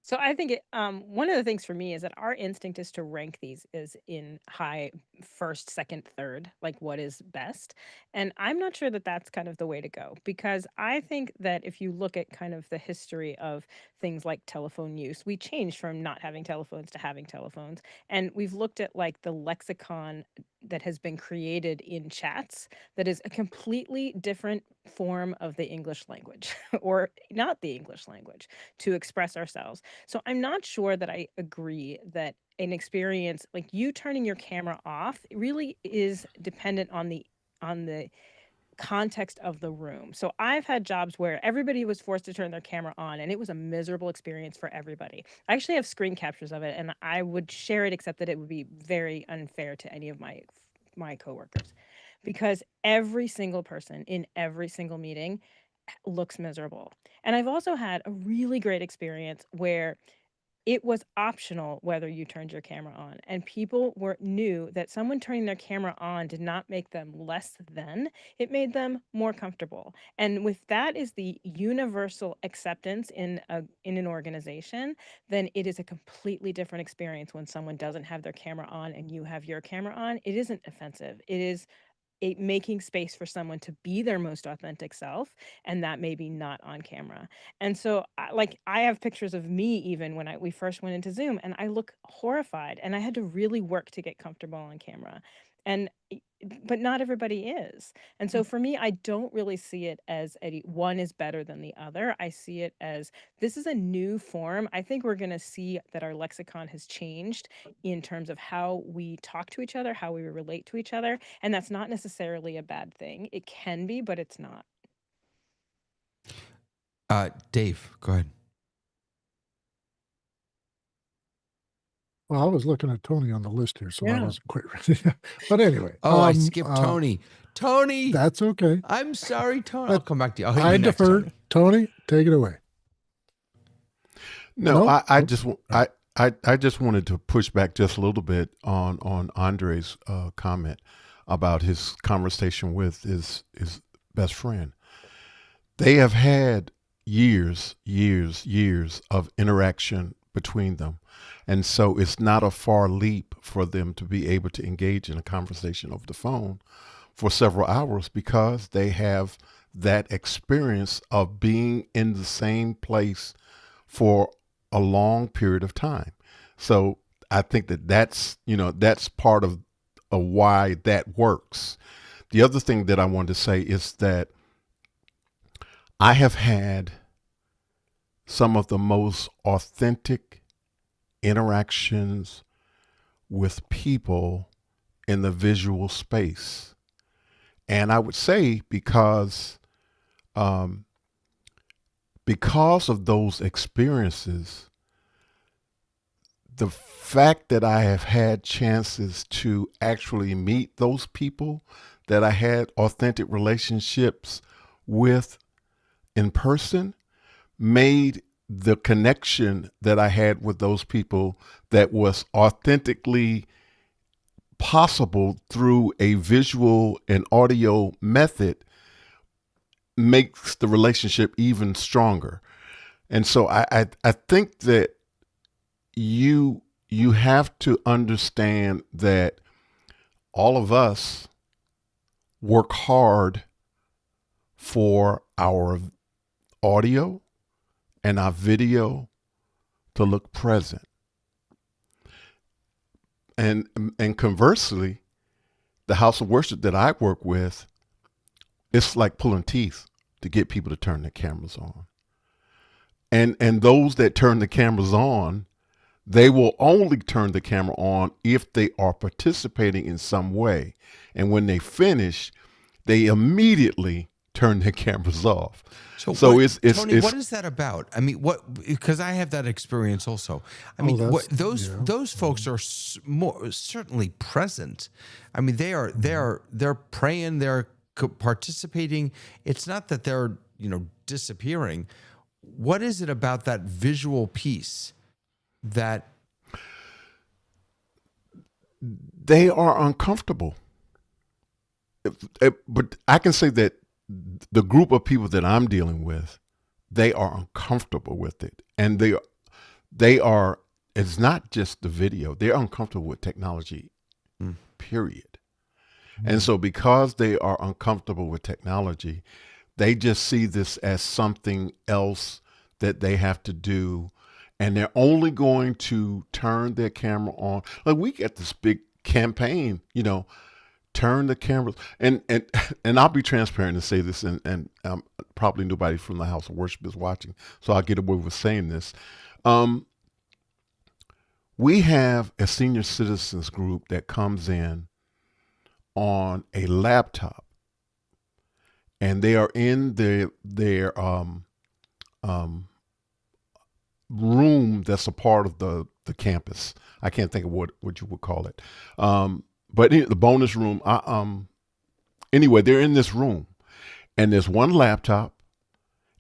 So I think one of the things for me is that our instinct is to rank these is in high first, second, third, like what is best. And I'm not sure that that's kind of the way to go, because I think that if you look at kind of the history of things like telephone use, we changed from not having telephones to having telephones. And we've looked at like the lexicon that has been created in chats that is a completely different form of the English language or not the English language to express ourselves. So I'm not sure that I agree that an experience like you turning your camera off really is dependent on the context of the room. So I've had jobs where everybody was forced to turn their camera on and it was a miserable experience for everybody. I actually have screen captures of it and I would share it, except that it would be very unfair to any of my coworkers, because every single person in every single meeting looks miserable. And I've also had a really great experience where it was optional whether you turned your camera on, and people knew that someone turning their camera on did not make them less than, it made them more comfortable. And with that is the universal acceptance in an organization, then it is a completely different experience when someone doesn't have their camera on and you have your camera on. It isn't offensive. It is making space for someone to be their most authentic self, and that may be not on camera. And so I have pictures of me even when we first went into Zoom, and I look horrified, and I had to really work to get comfortable on camera. And but not everybody is. And so for me, I don't really see it as one is better than the other. I see it as this is a new form. I think we're going to see that our lexicon has changed in terms of how we talk to each other, how we relate to each other. And that's not necessarily a bad thing. It can be, but it's not. Dave, go ahead. Well, I was looking at Tony on the list here, so I wasn't quite ready. But anyway. I skipped Tony. Tony! That's okay. I'm sorry, Tony. I'll come back to you. I defer. Next, Tony, take it away. No, I just wanted to push back just a little bit on Andre's comment about his conversation with his best friend. They have had years of interaction between them. And so it's not a far leap for them to be able to engage in a conversation over the phone for several hours, because they have that experience of being in the same place for a long period of time. So I think that's part of why that works. The other thing that I wanted to say is that I have had some of the most authentic interactions with people in the visual space. And I would say because of those experiences, the fact that I have had chances to actually meet those people that I had authentic relationships with in person made the connection that I had with those people that was authentically possible through a visual and audio method makes the relationship even stronger. And so I think that you have to understand that all of us work hard for our audio, and our video to look present. And conversely, the house of worship that I work with, it's like pulling teeth to get people to turn their cameras on. And those that turn the cameras on, they will only turn the camera on if they are participating in some way. And when they finish, they immediately turn their cameras off. So what, it's Tony, what is that about? I mean, because I have that experience also. I mean, those folks are more certainly present. I mean, they're praying, they're participating. It's not that they're disappearing. What is it about that visual piece that they are uncomfortable? But I can say that the group of people that I'm dealing with, they are uncomfortable with it. And they are, it's not just the video, they're uncomfortable with technology, period. And so because they are uncomfortable with technology, they just see this as something else that they have to do. And they're only going to turn their camera on. Like, we get this big campaign, turn the cameras, and I'll be transparent and say this, and probably nobody from the house of worship is watching, so I'll get away with saying this. We have a senior citizens group that comes in on a laptop, and they are in their room that's a part of the campus. I can't think of what you would call it. But the bonus room, anyway, they're in this room, and there's one laptop,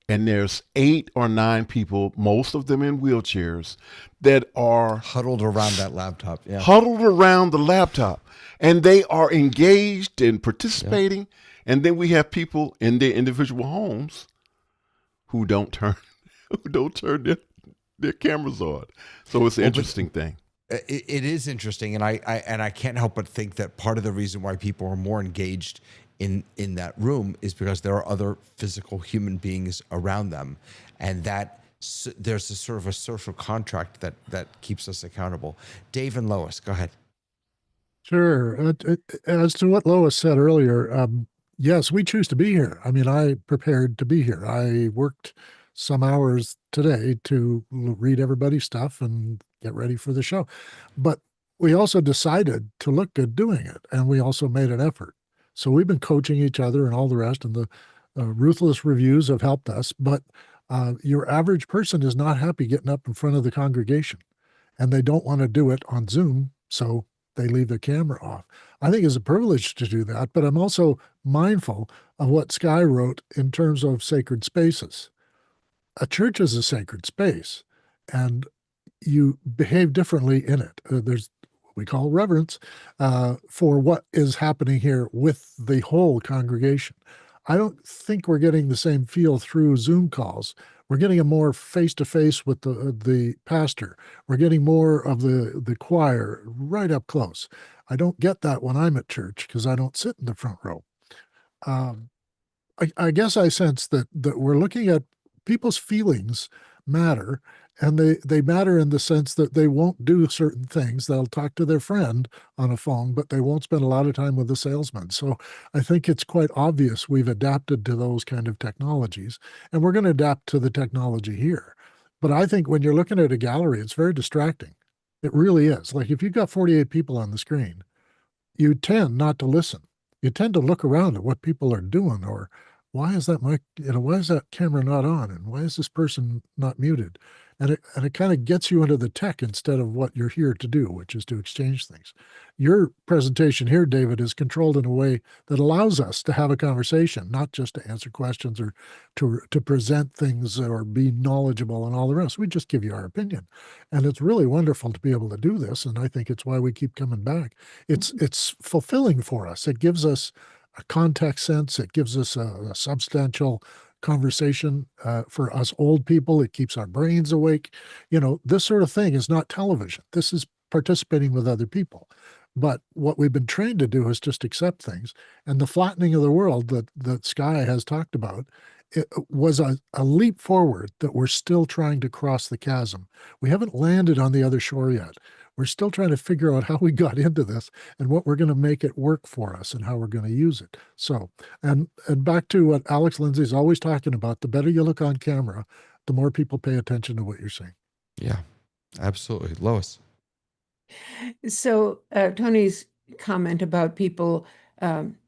and there's 8 or 9 people, most of them in wheelchairs, that are huddled around that laptop. Yeah. Huddled around the laptop, and they are engaged and participating. Yeah. And then we have people in their individual homes who don't turn their cameras on. So it's an interesting thing. It is interesting, and I can't help but think that part of the reason why people are more engaged in that room is because there are other physical human beings around them, and that there's a sort of a social contract that keeps us accountable. Dave and Lois, go ahead. Sure. As to what Lois said earlier, yes, we choose to be here. I mean, I prepared to be here. I worked some hours today to read everybody's stuff and get ready for the show. But we also decided to look good doing it, and we also made an effort. So we've been coaching each other and all the rest, and the ruthless reviews have helped us. But your average person is not happy getting up in front of the congregation, and they don't want to do it on Zoom, so they leave their camera off. I think it's a privilege to do that, but I'm also mindful of what Sky wrote in terms of sacred spaces. A church is a sacred space, and you behave differently in it. There's what we call reverence for what is happening here with the whole congregation. I don't think we're getting the same feel through Zoom calls. We're getting a more face-to-face with the pastor. We're getting more of the choir right up close. I don't get that when I'm at church because I don't sit in the front row. I guess I sense that we're looking at people's feelings matter, and they matter in the sense that they won't do certain things. They'll talk to their friend on a phone, but they won't spend a lot of time with the salesman. So I think it's quite obvious we've adapted to those kind of technologies, and we're going to adapt to the technology here. But I think when you're looking at a gallery, it's very distracting. It really is. Like, if you've got 48 people on the screen, you tend not to listen. You tend to look around at what people are doing, or why is that mic, why is that camera not on? And why is this person not muted? And it kind of gets you into the tech instead of what you're here to do, which is to exchange things. Your presentation here, David, is controlled in a way that allows us to have a conversation, not just to answer questions or to present things or be knowledgeable and all the rest. We just give you our opinion. And it's really wonderful to be able to do this. And I think it's why we keep coming back. It's fulfilling for us. It gives us a context sense. It gives us a substantial conversation for us old people. It keeps our brains awake. This sort of thing is not television. This is participating with other people. But what we've been trained to do is just accept things. And the flattening of the world that Sky has talked about it was a leap forward that we're still trying to cross the chasm. We haven't landed on the other shore yet. We're still trying to figure out how we got into this and what we're going to make it work for us and how we're going to use it. So, and back to what Alex Lindsay is always talking about, the better you look on camera, the more people pay attention to what you're saying. Yeah, absolutely. Lois. So Tony's comment about people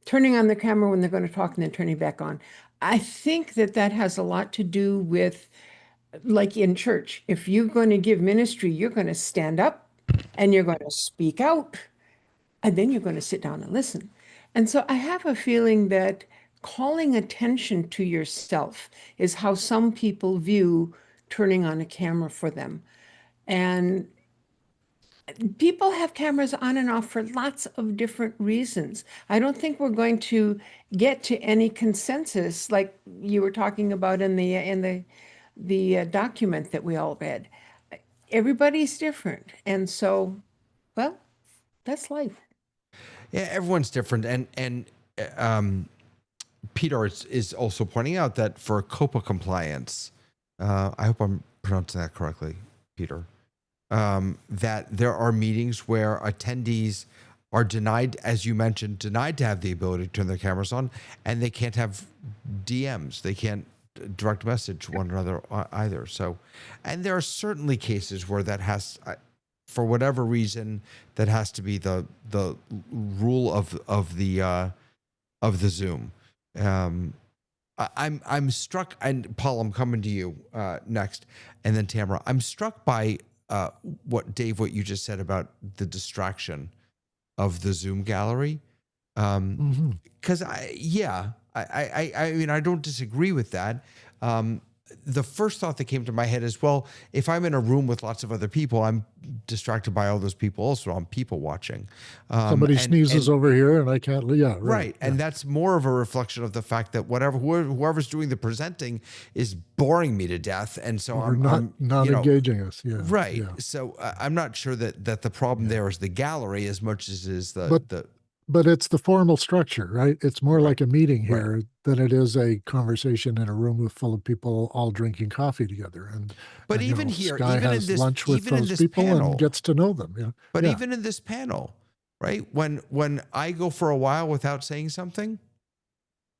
turning on the camera when they're going to talk and then turning back on. I think that has a lot to do with, like in church, if you're going to give ministry, you're going to stand up and you're going to speak out, and then you're going to sit down and listen. And so I have a feeling that calling attention to yourself is how some people view turning on a camera for them. And people have cameras on and off for lots of different reasons. I don't think we're going to get to any consensus like you were talking about in the document that we all read. Everybody's different, and so, well, that's life. Yeah, everyone's different, and Peter is also pointing out that for COPA compliance, I hope I'm pronouncing that correctly, Peter. That there are meetings where attendees are denied, as you mentioned, denied to have the ability to turn their cameras on, and they can't have DMs. They can't direct message one another either. So, and there are certainly cases where that has, for whatever reason, that has to be the rule of the Zoom. I'm struck, and Paul, I'm coming to you next, and then Tamara. I'm struck by what you just said about the distraction of the Zoom gallery. Because I mean, I don't disagree with that. The first thought that came to my head is, well, if I'm in a room with lots of other people, I'm distracted by all those people also. I'm people watching. Somebody sneezes over here and I can't, right. And that's more of a reflection of the fact that whoever's doing the presenting is boring me to death. And so I'm not engaging us. Yeah. Right. Yeah. So I'm not sure that the problem there is the gallery as much as it is but it's the formal structure, right? It's more like a meeting here than it is a conversation in a room full of people all drinking coffee together. But even here, even has in this, lunch with even in those this people panel, and gets to know them. Yeah. But even in this panel, right? When I go for a while without saying something,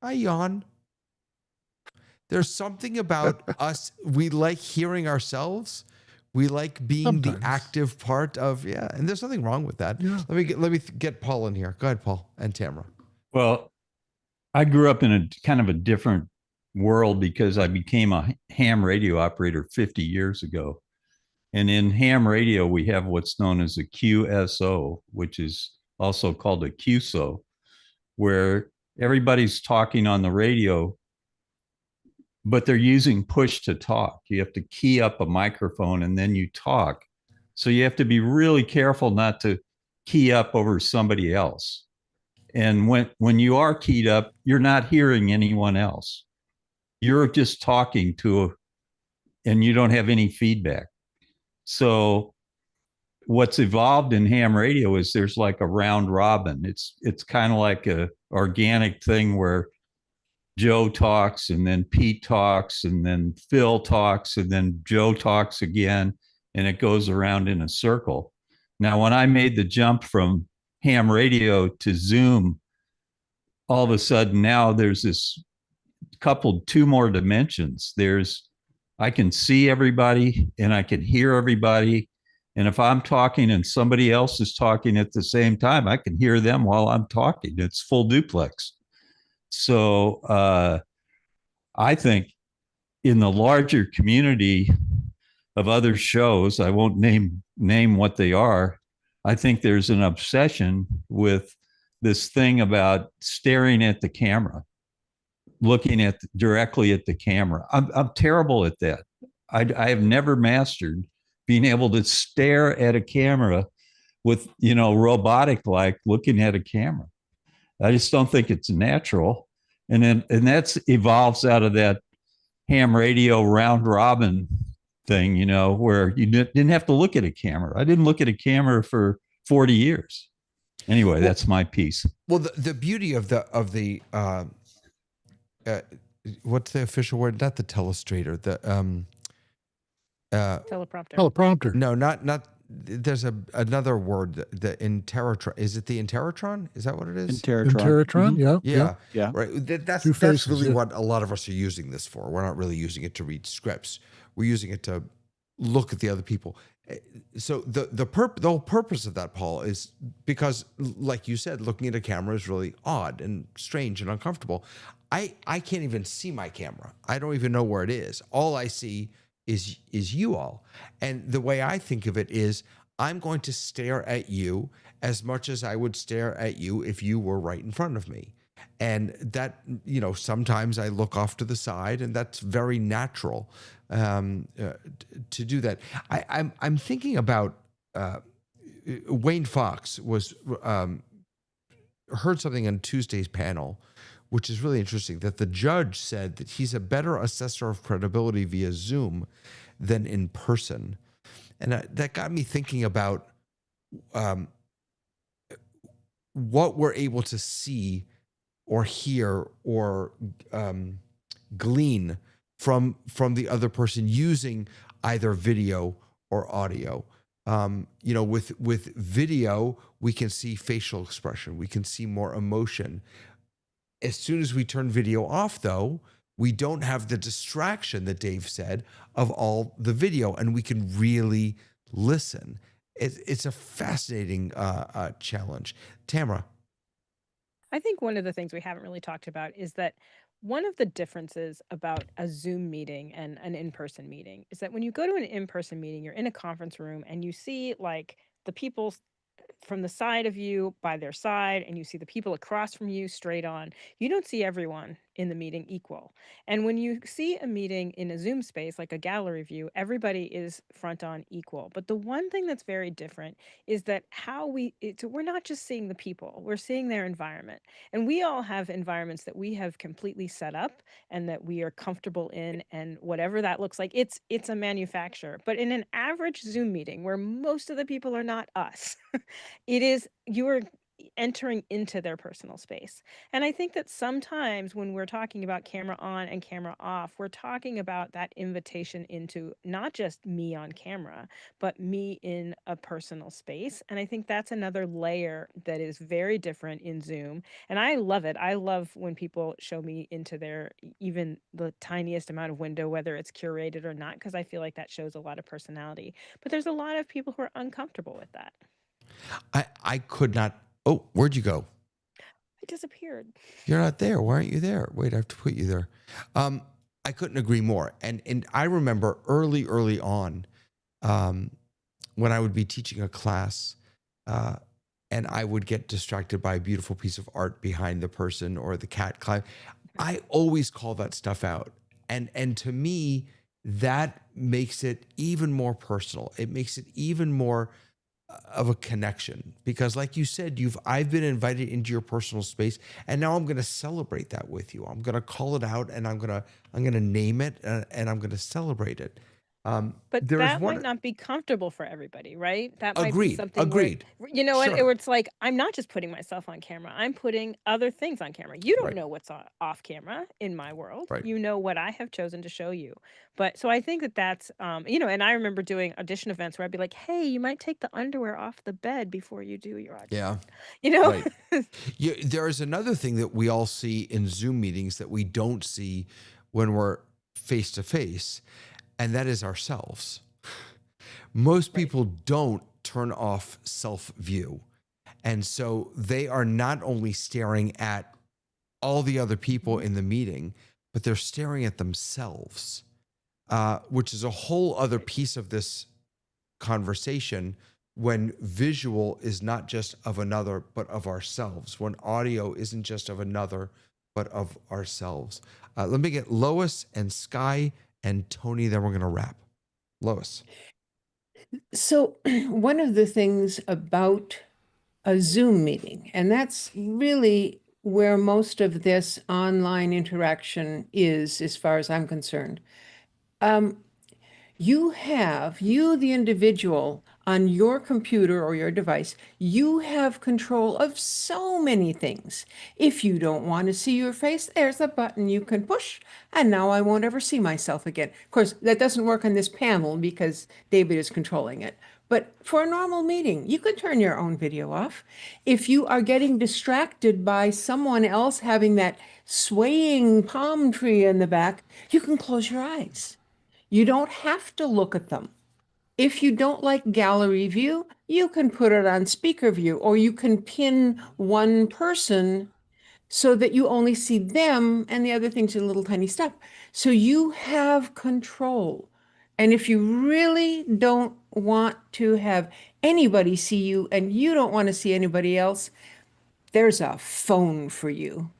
I yawn. There's something about us. We like hearing ourselves. We like being Sometimes. the active part of, and there's nothing wrong with that. Yeah. Let me get Paul in here. Go ahead, Paul and Tamara. Well, I grew up in a kind of a different world because I became a ham radio operator 50 years ago. And in ham radio, we have what's known as a QSO, which is also called a QSO, where everybody's talking on the radio, but they're using push to talk. You have to key up a microphone and then you talk. So you have to be really careful not to key up over somebody else. And when you are keyed up, you're not hearing anyone else. You're just talking and you don't have any feedback. So what's evolved in ham radio is there's like a round robin. It's kind of like a organic thing where Joe talks and then Pete talks and then Phil talks and then Joe talks again, and it goes around in a circle. Now, when I made the jump from ham radio to Zoom, all of a sudden now there's this two more dimensions. I can see everybody and I can hear everybody. And if I'm talking and somebody else is talking at the same time, I can hear them while I'm talking. It's full duplex. So I think in the larger community of other shows, I won't name what they are, I think there's an obsession with this thing about staring at the camera, looking directly at the camera. I'm terrible at that. I have never mastered being able to stare at a camera with, robotic like looking at a camera. I just don't think it's natural. And that's evolves out of that ham radio round robin thing, where you didn't have to look at a camera. I didn't look at a camera for 40 years. Anyway, that's my piece. Well, the beauty of the what's the official word? Not the telestrator. The Teleprompter. Teleprompter. no, not. There's another word. The Interatron. Is it the Interatron? Is that what it is? Interatron, yeah. Yeah, Yeah. right. That's Two faces, really yeah. what a lot of us are using this for. We're not really using it to read scripts. We're using it to look at the other people. So the whole purpose of that, Paul, is because, like you said, looking at a camera is really odd and strange and uncomfortable. I can't even see my camera. I don't even know where it is. All I see is you all. And the way I think of it is, I'm going to stare at you as much as I would stare at you if you were right in front of me. And that, sometimes I look off to the side, and that's very natural to do that. I'm thinking about Wayne Fox was heard something on Tuesday's panel, which is really interesting, that the judge said that he's a better assessor of credibility via Zoom than in person. And that got me thinking about what we're able to see or hear or glean from the other person using either video or audio. With video, we can see facial expression. We can see more emotion. As soon as we turn video off, though, we don't have the distraction that Dave said of all the video, and we can really listen. It's a fascinating challenge. Tamara. I think one of the things we haven't really talked about is that one of the differences about a Zoom meeting and an in-person meeting is that when you go to an in-person meeting, you're in a conference room and you see like the people from the side of you by their side, and you see the people across from you straight on. You don't see everyone in the meeting equal. And when you see a meeting in a Zoom space, like a gallery view, everybody is front on equal. But the one thing that's very different is that we're not just seeing the people, we're seeing their environment. And we all have environments that we have completely set up and that we are comfortable in, and whatever that looks like, it's a manufacturer. But in an average Zoom meeting where most of the people are not us, you are entering into their personal space. And I think that sometimes when we're talking about camera on and camera off, we're talking about that invitation into not just me on camera, but me in a personal space. And I think that's another layer that is very different in Zoom. And I love it. I love when people show me into even the tiniest amount of window, whether it's curated or not, because I feel like that shows a lot of personality. But there's a lot of people who are uncomfortable with that. I could not. Oh, where'd you go? I disappeared. You're not there. Why aren't you there? Wait, I have to put you there. I couldn't agree more. And I remember early on, when I would be teaching a class, and I would get distracted by a beautiful piece of art behind the person or the cat climb. I always call that stuff out. And to me, that makes it even more personal. It makes it even more of a connection, because like you said, I've been invited into your personal space, and now I'm going to celebrate that with you. I'm going to call it out, and I'm going to name it, and I'm going to celebrate it. But that might not be comfortable for everybody, right? That might be something agreed. Where Sure. it's like, I'm not just putting myself on camera, I'm putting other things on camera. You don't know what's off camera in my world. Right. You know what I have chosen to show you. But so I think that's, and I remember doing audition events where I'd be like, hey, you might take the underwear off the bed before you do your audition. Yeah. Right. There is another thing that we all see in Zoom meetings that we don't see when we're face to face, and that is ourselves. Most people don't turn off self-view. And so they are not only staring at all the other people in the meeting, but they're staring at themselves, which is a whole other piece of this conversation, when visual is not just of another, but of ourselves, when audio isn't just of another, but of ourselves. Let me get Lois and Sky and Tony, then we're going to wrap. Lois. So one of the things about a Zoom meeting, and that's really where most of this online interaction is, as far as I'm concerned. You, the individual, on your computer or your device, you have control of so many things. If you don't want to see your face, there's a button you can push, and now I won't ever see myself again. Of course, that doesn't work on this panel because David is controlling it. But for a normal meeting, you can turn your own video off. If you are getting distracted by someone else having that swaying palm tree in the back, you can close your eyes. You don't have to look at them. If you don't like gallery view, you can put it on speaker view, or you can pin one person so that you only see them and the other things are little tiny stuff. So you have control. And if you really don't want to have anybody see you and you don't want to see anybody else, there's a phone for you.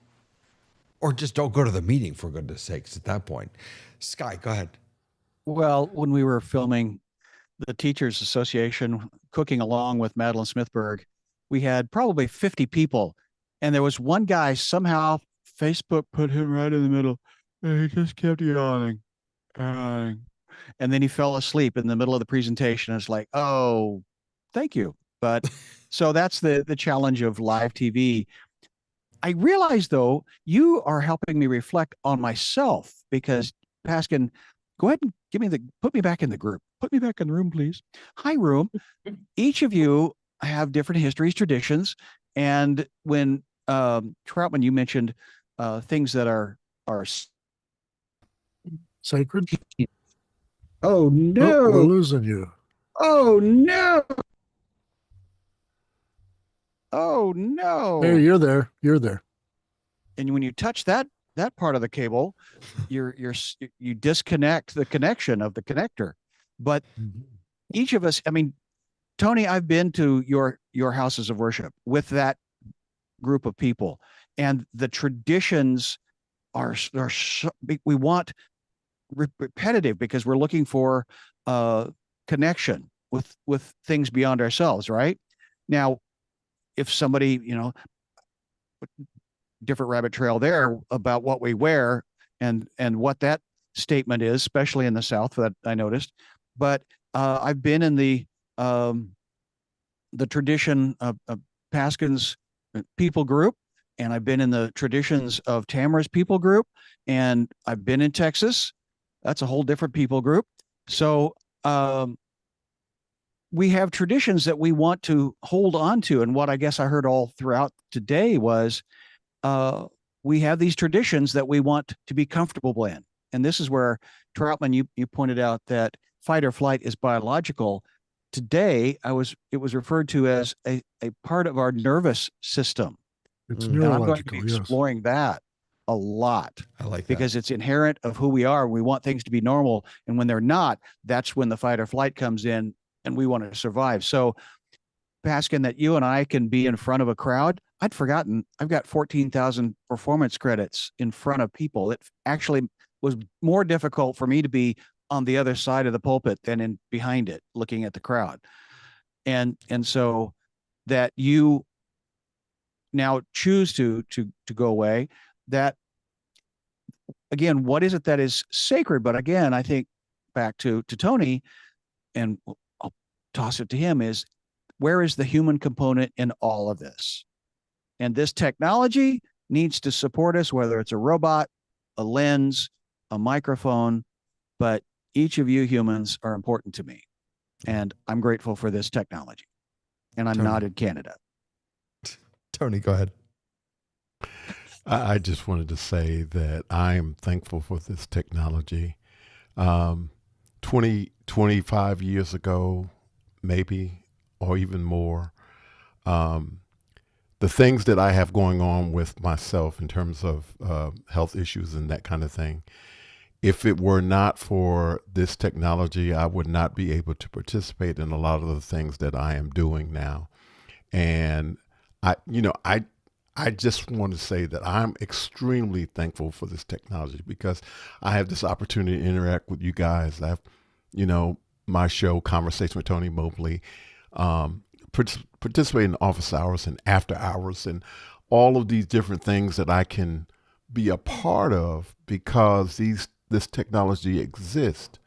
Or just don't go to the meeting, for goodness sakes, at that point. Sky, go ahead. Well, when we were filming the Teachers Association, cooking along with Madeline Smithberg, we had probably 50 people. And there was one guy, somehow Facebook put him right in the middle. And he just kept yawning. And then he fell asleep in the middle of the presentation. It's like, oh, thank you. But so that's the challenge of live TV. I realize, though, you are helping me reflect on myself because, Paskin, go ahead and put me back in the group. Put me back in the room, please. Hi, room. Each of you have different histories, traditions. And when Troutman, you mentioned things that are Sacred? oh Oh, no, we're losing you. oh no, oh no. Hey, you're there. You're there. And when you touch that part of the cable, you disconnect the connection of the connector. But each of us, I mean, Tony, I've been to your houses of worship with that group of people, and the traditions are so, we want repetitive because we're looking for connection with things beyond ourselves, right? Now, if somebody, different rabbit trail there about what we wear and what that statement is, especially in the South, that I noticed. But I've been in the tradition of Paskin's people group, and I've been in the traditions of Tamara's people group, and I've been in Texas. That's a whole different people group. So we have traditions that we want to hold on to. And what I guess I heard all throughout today was we have these traditions that we want to be comfortable in. And this is where, Troutman, you pointed out that fight or flight is biological. Today, it was referred to as a part of our nervous system. It's And I'm going to be neurological, yes. exploring that a lot. I like that. Because it's inherent of who we are. We want things to be normal. And when they're not, that's when the fight or flight comes in and we want to survive. So, Paskin, that you and I can be in front of a crowd. I'd forgotten I've got 14,000 performance credits in front of people. It actually was more difficult for me to be on the other side of the pulpit than in behind it, looking at the crowd. And so that you now choose to go away, that again, what is it that is sacred? But again, I think back to Tony, and I'll toss it to him, is where is the human component in all of this? And this technology needs to support us, whether it's a robot, a lens, a microphone, but each of you humans are important to me. And I'm grateful for this technology. And I'm not in Canada. Tony, go ahead. I just wanted to say that I am thankful for this technology. 25 years ago, maybe, or even more, the things that I have going on with myself in terms of health issues and that kind of thing, if it were not for this technology, I would not be able to participate in a lot of the things that I am doing now. And I just want to say that I'm extremely thankful for this technology because I have this opportunity to interact with you guys. I have, my show, Conversation with Tony Mobley, participate in office hours and after hours and all of these different things that I can be a part of because this technology exists.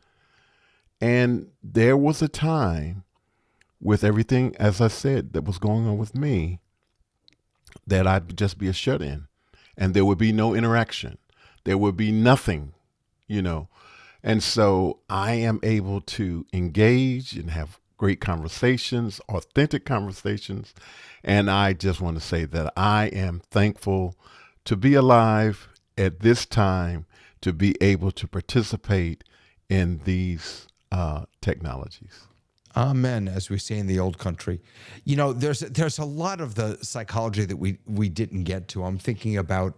And there was a time with everything, as I said, that was going on with me, that I'd just be a shut-in and there would be no interaction. There would be nothing, you know. And so I am able to engage and have great conversations, authentic conversations. And I just want to say that I am thankful to be alive at this time, to be able to participate in these technologies. Amen, as we say in the old country. You know, there's a lot of the psychology that we didn't get to. I'm thinking about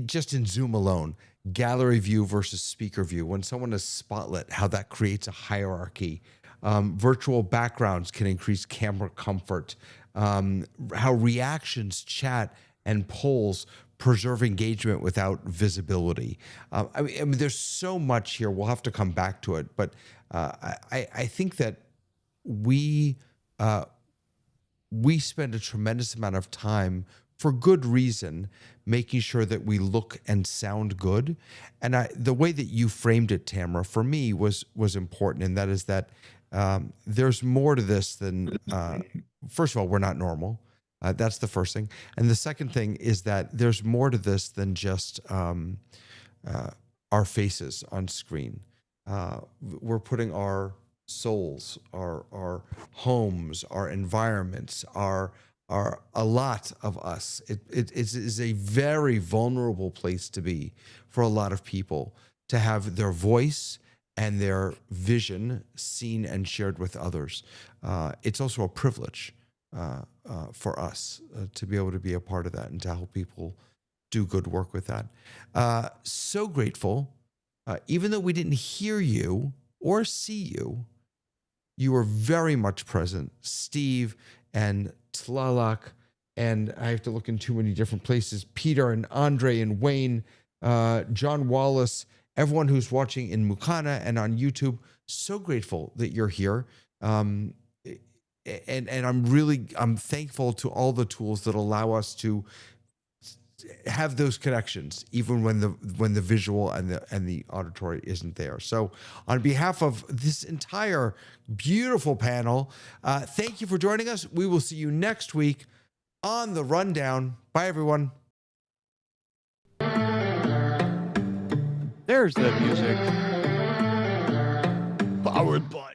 just in Zoom alone, gallery view versus speaker view. When someone is spotlit, how that creates a hierarchy. Virtual backgrounds can increase camera comfort. How reactions, chat, and polls preserve engagement without visibility. I mean, there's so much here. We'll have to come back to it, but I think that we spend a tremendous amount of time, for good reason, making sure that we look and sound good. And the way that you framed it, Tamara, for me was important, and that is that there's more to this than, first of all, we're not normal. That's the first thing. And the second thing is that there's more to this than just our faces on screen. We're putting our souls, our homes, our environments, a lot of us. It is a very vulnerable place to be for a lot of people, to have their voice and their vision seen and shared with others. It's also a privilege for us to be able to be a part of that and to help people do good work with that. So grateful. Even though we didn't hear you or see you, you were very much present. Steve and Tlalak, and I have to look in too many different places, Peter and Andre and Wayne, John Wallace, everyone who's watching in Mukana and on YouTube. So grateful that you're here. And I'm thankful to all the tools that allow us to have those connections, even when the visual and the auditory isn't there. So on behalf of this entire beautiful panel, thank you for joining us. We will see you next week on The Rundown. Bye, everyone. There's the music. Powered by